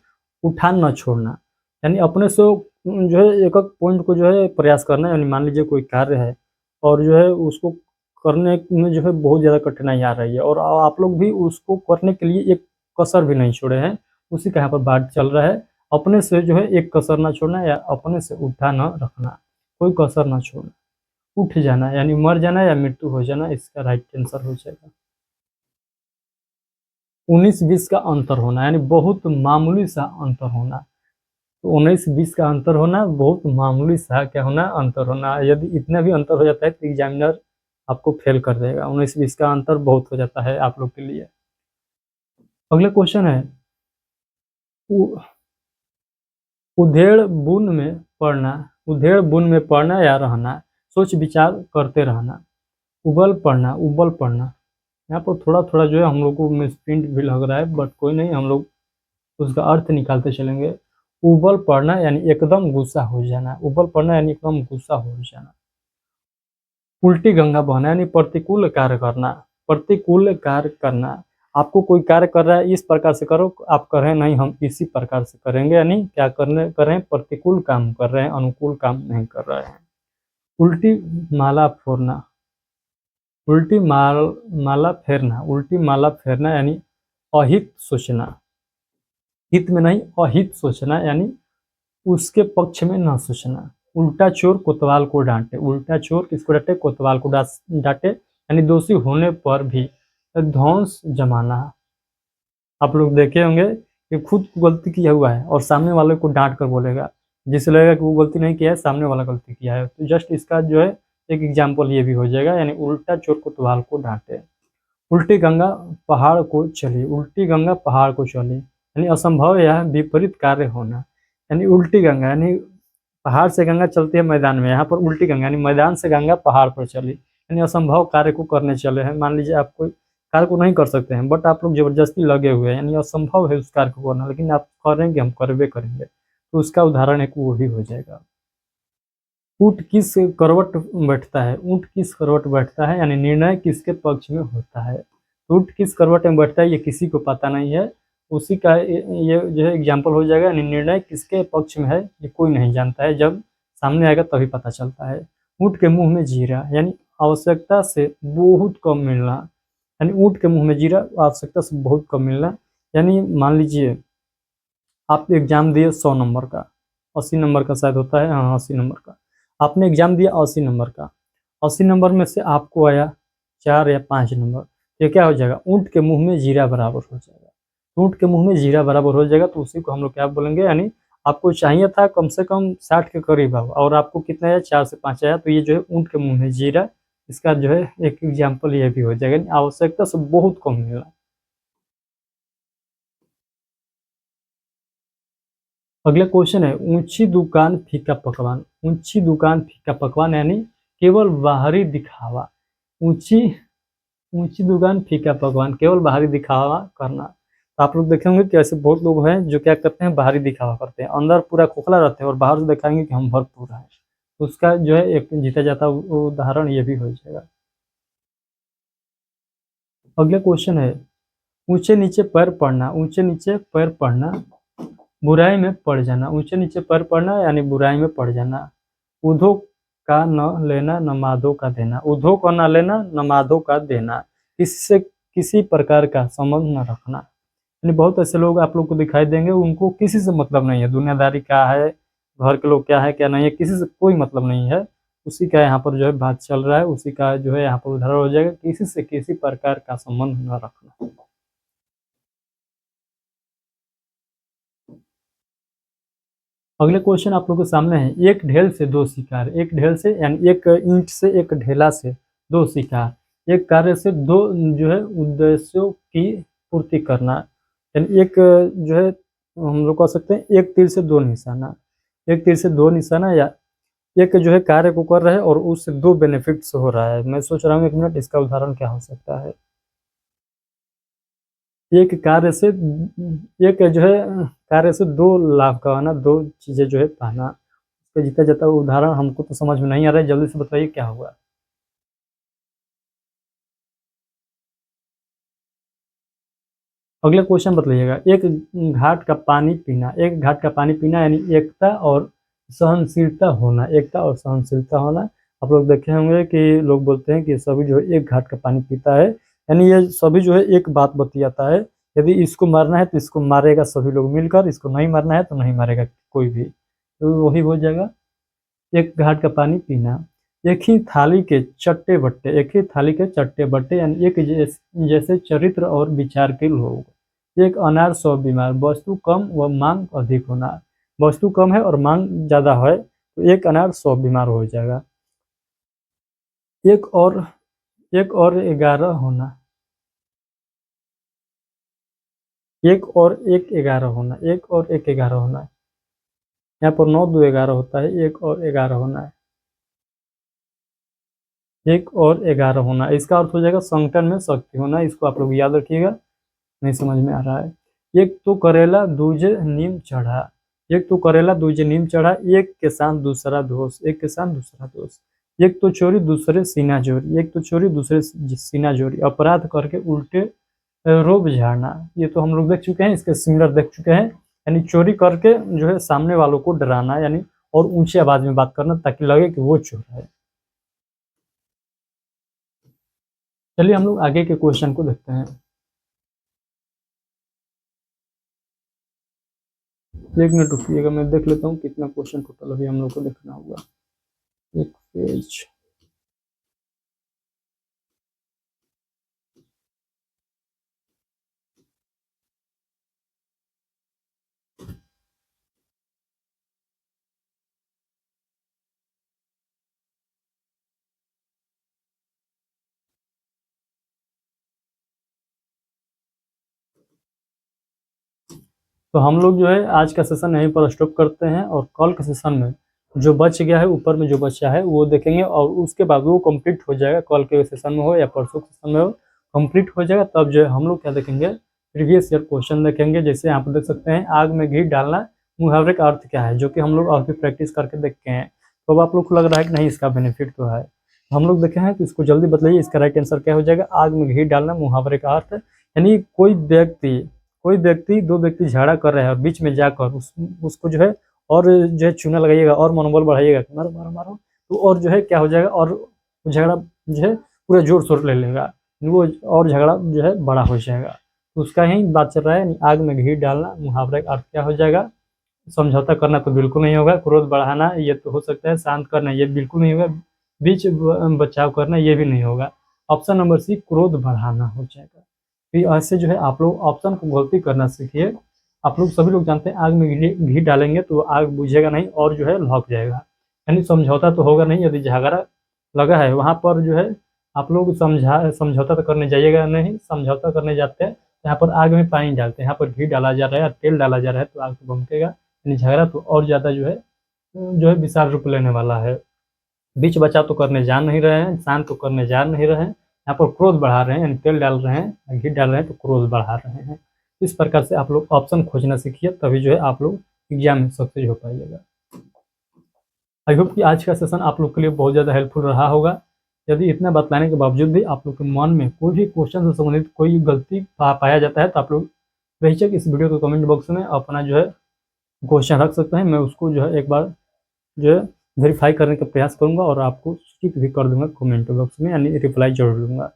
उठा न छोड़ना, यानी अपने से जो है एक एक पॉइंट को जो है प्रयास करना। यानी मान लीजिए कोई कार्य है और जो है उसको करने में जो है बहुत ज़्यादा कठिनाई आ रही है और आप लोग भी उसको करने के लिए एक कसर भी नहीं छोड़े हैं, उसी का यहाँ पर बात चल रहा है। अपने से जो है एक कसर ना छोड़ना या अपने से उठा न रखना, कोई कसर ना छोड़ना। उठ जाना यानी मर जाना या मृत्यु हो जाना, इसका राइट आंसर हो जाएगा। 19-20 का अंतर होना यानी बहुत मामूली सा अंतर होना। तो 19-20 का अंतर होना, बहुत मामूली सा क्या होना, अंतर होना। यदि इतना भी अंतर हो जाता है तो एग्जामिनर आपको फेल कर देगा। 19-20 का अंतर बहुत हो जाता है आप लोग के लिए। अगला क्वेश्चन है उ- उधेड़ बुन में पढ़ना। उधेड़ बुन में पढ़ना या रहना, सोच विचार करते रहना। उबल पढ़ना, उबल पढ़ना। यहाँ पर थोड़ा थोड़ा जो है हम लोग को मिसप्रिंट भी लग रहा है, बट कोई नहीं, हम लोग उसका अर्थ निकालते चलेंगे। उबल पड़ना यानी एकदम गुस्सा हो जाना। उबल पड़ना यानी एकदम गुस्सा हो जाना। उल्टी गंगा बहना यानी प्रतिकूल कार्य करना। प्रतिकूल कार्य करना। आपको कोई कार्य कर रहा है इस प्रकार से करो, आप कर रहे हैं नहीं हम इसी प्रकार से करेंगे, यानी क्या करने कर रहे हैं, प्रतिकूल काम कर रहे हैं, अनुकूल काम नहीं कर रहे हैं। उल्टी माला फोड़ना, उल्टी माला फेरना, उल्टी माला फेरना यानी अहित सोचना, हित में नहीं अहित सोचना यानी उसके पक्ष में न सोचना। उल्टा चोर कोतवाल को डांटे, उल्टा चोर किसको डांटे, कोतवाल को डांटे यानी दोषी होने पर भी ध्वंस जमाना। आप लोग देखे होंगे कि खुद गलती किया हुआ है और सामने वाले को डांट कर बोलेगा, जिससे लगेगा कि वो गलती नहीं किया है, सामने वाला गलती किया है। तो जस्ट इसका जो है एक एग्जाम्पल ये भी हो जाएगा, यानी उल्टा चोर कोतवाल को डांटे। उल्टी गंगा पहाड़ को चली, उल्टी गंगा पहाड़ को चली यानी असंभव या विपरीत कार्य होना। यानी उल्टी गंगा यानी पहाड़ से गंगा चलती है मैदान में, यहाँ पर उल्टी गंगा यानी मैदान से गंगा पहाड़ पर चली, यानी असंभव कार्य को करने चले हैं। मान लीजिए आप कोई कार्य को नहीं कर सकते हैं बट आप लोग जबरदस्ती लगे हुए हैं, यानी असंभव है उस कार्य को करना, लेकिन आप करेंगे, हम करवे करेंगे, तो उसका उदाहरण एक वो ही हो जाएगा। ऊँट किस करवट बैठता है, ऊँट किस करवट बैठता है यानी निर्णय किसके पक्ष में होता है। ऊँट किस करवट में बैठता है ये किसी को पता नहीं है, उसी का ये जो है एग्जाम्पल हो जाएगा, यानी निर्णय किसके पक्ष में है ये कोई नहीं जानता है, जब सामने आएगा तभी पता चलता है। ऊँट के मुंह में जीरा यानी आवश्यकता से बहुत कम मिलना, यानी ऊँट के मुंह में जीरा आवश्यकता से बहुत कम मिलना। यानी मान लीजिए आप एग्जाम दिए 100 नंबर का, 80 नंबर का शायद होता है, हाँ 80 नंबर का आपने एग्जाम दिया, 80 नंबर का, 80 नंबर में से आपको आया 4 या 5 नंबर, ये क्या हो जाएगा, ऊँट के मुंह में जीरा बराबर हो जाएगा। ऊँट के मुंह में जीरा बराबर हो जाएगा, तो उसी को हम लोग क्या बोलेंगे, यानी आपको चाहिए था कम से कम 60 के करीब आओ और आपको कितना आया, 4 से 5 आया, तो ये जो है ऊँट के मुंह में जीरा, इसका जो है एक एग्जाम्पल ये भी हो जाएगा, आवश्यकता से बहुत कम मिला। अगला क्वेश्चन है, ऊंची दुकान फीका पकवान, ऊंची दुकान फीका पकवान यानी केवल बाहरी दिखावा, ऊंची ऊंची दुकान फीका पकवान केवल बाहरी दिखावा करना। तो आप लोग देखेंगे कि ऐसे बहुत लोग हैं जो क्या करते हैं, बाहरी दिखावा करते हैं, अंदर पूरा खोखला रहते हैं और बाहर से दिखाएंगे कि हम भरपूर हैं। तो उसका जो है एक जीता जाता उदाहरण ये भी हो जाएगा। अगला क्वेश्चन है, ऊंचे नीचे पैर पड़ना, ऊंचे नीचे पैर पड़ना बुराई में पड़ जाना, ऊंचे नीचे पैर पड़ना यानी बुराई में पड़ जाना। उधो का न लेना न माधो का देना, उधो का न लेना न माधो का देना, किसी से किसी प्रकार का संबंध न रखना। यानी बहुत ऐसे लोग आप लोग को दिखाई देंगे, उनको किसी से मतलब नहीं है, दुनियादारी क्या है, घर के लोग क्या है क्या नहीं है, किसी से कोई मतलब नहीं है। उसी का यहाँ पर जो है बात चल रहा है, उसी का जो है यहाँ पर उदाहरण हो जाएगा, किसी से किसी प्रकार का संबंध न रखना। अगले क्वेश्चन आप लोगों के सामने है, एक ढेल से दो शिकार, एक ढेल से यानी एक ईंट से एक ढेला से दो शिकार, एक कार्य से दो जो है उद्देश्यों की पूर्ति करना। यानी एक जो है हम लोग कह सकते हैं एक तीर से दो निशाना, एक तीर से दो निशाना, या एक जो है कार्य को कर रहा है और उससे दो बेनिफिट्स हो रहा है। मैं सोच रहा हूँ एक मिनट, इसका उदाहरण क्या हो सकता है। एक कार्य से एक जो है कार्य से दो लाभ कमाना, दो चीजें जो है पाना। इसका जीता जाता हुआ उदाहरण हमको तो समझ में नहीं आ रहा है, जल्दी से बताइए क्या होगा। अगला क्वेश्चन बताइएगा, एक घाट का पानी पीना, एक घाट का पानी पीना यानी एकता और सहनशीलता होना, एकता और सहनशीलता होना। आप लोग देखे होंगे कि लोग बोलते हैं कि सभी जो है एक घाट का पानी पीता है, यानी ये सभी जो है एक बात बतियाता है, यदि इसको मारना है तो इसको मारेगा सभी लोग मिलकर, इसको नहीं मारना है तो नहीं मारेगा कोई भी, तो वही हो जाएगा एक घाट का पानी पीना। एक ही थाली के चट्टे बट्टे, एक ही थाली के चट्टे बट्टे यानी एक जैसे चरित्र और विचार के लोग। एक अनार 100 बीमार, वस्तु कम व मांग अधिक होना, वस्तु कम है और मांग ज्यादा है तो एक अनार 100 बीमार हो जाएगा। एक और 11 होना, एक और एक 11 होना, एक और एक 11 होना है। यहाँ पर 9 2 11 होता है, एक और 11 होना है, एक और 11 होना, इसका अर्थ हो जाएगा संगठन में शक्ति होना। इसको आप लोग याद रखिएगा, नहीं समझ में आ रहा है। एक तो करेला दूजे नीम चढ़ा, एक तो करेला दूजे नीम चढ़ा, एक के साथ दूसरा दोष, एक के साथ दूसरा दोष। एक तो चोरी दूसरे सीना चोरी, एक तो चोरी दूसरे सीना चोरी, अपराध करके उल्टे रोब झाड़ना, ये तो हम लोग देख चुके हैं, इसके सिमिलर देख चुके हैं। यानी चोरी करके जो है सामने वालों को डराना, यानी और ऊंची आवाज में बात करना ताकि लगे कि वो चोर है। चलिए हम लोग आगे के क्वेश्चन को देखते हैं। एक मिनट रुकिएगा, मैं देख लेता हूँ कितना क्वेश्चन टोटल अभी हम लोग को देखना होगा। एक पेज। तो हम लोग जो है आज का सेशन यहीं पर स्टॉप करते हैं, और कल के सेशन में जो बच गया है, ऊपर में जो बचा है वो देखेंगे, और उसके बाद वो कंप्लीट हो जाएगा। कल के सेशन में हो या परसों के सेशन में हो, कंप्लीट हो जाएगा। तब जो है हम लोग क्या देखेंगे, प्रीवियस ईयर क्वेश्चन देखेंगे। जैसे यहाँ पर देख सकते हैं, आग में घी डालना मुहावरे का अर्थ क्या है, जो कि हम लोग अभी प्रैक्टिस करके देखते हैं। तो अब आप लोग को लग रहा है कि नहीं इसका बेनिफिट तो है, तो हम लोग देखे हैं, तो इसको जल्दी बताइए, इसका राइट आंसर क्या हो जाएगा। आग में घी डालना मुहावरे का अर्थ, यानी कोई व्यक्ति दो व्यक्ति झगड़ा कर रहे हैं और बीच में जाकर उसको जो है और जो है चूना लगाइएगा और मनोबल बढ़ाइएगा, मारो मारो मारो, तो और जो है क्या हो जाएगा, और झगड़ा जो है पूरा जोर शोर ले लेगा, वो और झगड़ा जो है बड़ा हो जाएगा। तो उसका ही बात चल रहा है। आग में घी डालना मुहावरे का अर्थ क्या हो जाएगा। समझौता करना तो बिल्कुल नहीं होगा, क्रोध बढ़ाना ये तो हो सकता है, शांत करना ये बिल्कुल नहीं होगा, बीच बचाव करना ये भी नहीं होगा। ऑप्शन नंबर सी क्रोध बढ़ाना हो जाएगा। तो ऐसे जो है आप लोग ऑप्शन को गलती करना सीखिए। आप लोग सभी लोग जानते हैं, आग में घी डालेंगे तो आग बुझेगा नहीं और जो है लौक जाएगा, यानी समझौता तो होगा नहीं। यदि झगड़ा लगा है वहाँ पर जो है आप लोग समझौता तो करने जाइएगा नहीं। समझौता करने जाते हैं यहाँ पर आग में पानी डालते हैं, यहाँ पर घी डाला जा रहा है, तेल डाला जा रहा है, तो आग तो भड़केगा, यानी झगड़ा तो और ज़्यादा जो है विशाल रूप लेने वाला है। बीच बचाव तो करने जा नहीं रहे हैं, शांत तो करने जा नहीं रहे हैं, यहाँ पर क्रोध बढ़ा रहे हैं, यानी तेल डाल रहे हैं, घी डाल रहे हैं तो क्रोध बढ़ा रहे हैं। इस प्रकार से आप लोग ऑप्शन खोजना सीखिए, तभी जो है आप लोग एग्जाम में सक्सेस हो पाइएगा। आई होप कि आज का सेशन आप लोग के लिए बहुत ज़्यादा हेल्पफुल रहा होगा। यदि इतना बतलाने के बावजूद भी आप लोग के मन में कोई भी क्वेश्चन से संबंधित कोई गलती पाया जाता है, तो आप लोग बेहिचक इस वीडियो के कमेंट बॉक्स में अपना जो है क्वेश्चन रख सकते हैं। मैं उसको जो है एक बार जो है वेरीफाई करने का प्रयास करूंगा और आपको सूचित भी कर दूंगा कमेंट बॉक्स में, यानी रिप्लाई जरूर दूंगा।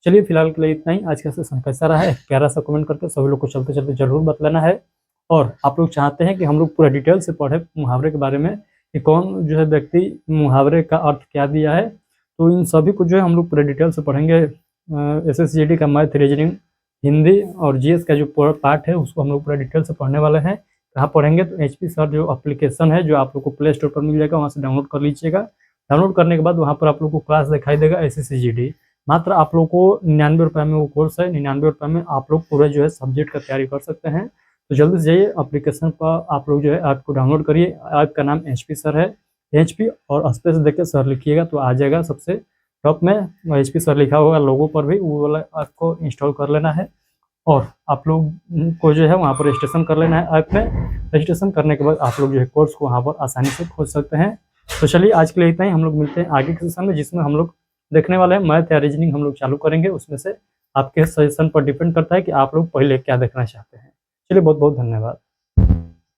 चलिए फिलहाल के लिए इतना ही। आज का सेशन कैसा रहा है प्यारा सा कमेंट करके सभी लोग को चलते चलते जरूर बतलाना है। और आप लोग चाहते हैं कि हम लोग पूरा डिटेल से पढ़े मुहावरे के बारे में, कि कौन जो है व्यक्ति मुहावरे का अर्थ क्या दिया है, तो इन सभी को जो है हम लोग पूरा डिटेल से पढ़ेंगे। SSGD का मैथ, रीजनिंग, हिंदी और GS का जो पूरा पार्ट है उसको हम लोग पूरा डिटेल से पढ़ने वाले हैं। कहाँ पढ़ेंगे, तो HP सर जो एप्लीकेशन है जो आप लोग को प्ले स्टोर पर मिल जाएगा, वहाँ से डाउनलोड कर लीजिएगा। डाउनलोड करने के बाद वहाँ पर आप लोग को क्लास दिखाई देगा SSGD। मात्र आप लोग को 99 रुपये में वो कोर्स है, 99 रुपये में आप लोग पूरा जो है सब्जेक्ट का तैयारी कर सकते हैं। तो जल्दी से जाइए एप्लीकेशन पर, आप लोग जो है ऐप को डाउनलोड करिए। ऐप का नाम HP सर है, HP और स्पेस देख के सर लिखिएगा तो आ जाएगा सबसे टॉप में, HP सर लिखा होगा लोगों पर भी, वो वाला ऐप को इंस्टॉल कर लेना है। और आप लोग को जो है वहाँ पर रजिस्ट्रेशन कर लेना है ऐप में। रजिस्ट्रेशन करने के बाद आप लोग जो है कोर्स को वहाँ पर आसानी से खोज सकते हैं। तो चलिए आज के लिए इतना ही, हम लोग मिलते हैं आगे के सेशन में, जिसमें हम लोग देखने वाले हैं मैथ या रीजनिंग हम लोग चालू करेंगे। उसमें से आपके सजेशन पर डिपेंड करता है कि आप लोग पहले क्या देखना चाहते हैं। चलिए बहुत बहुत धन्यवाद।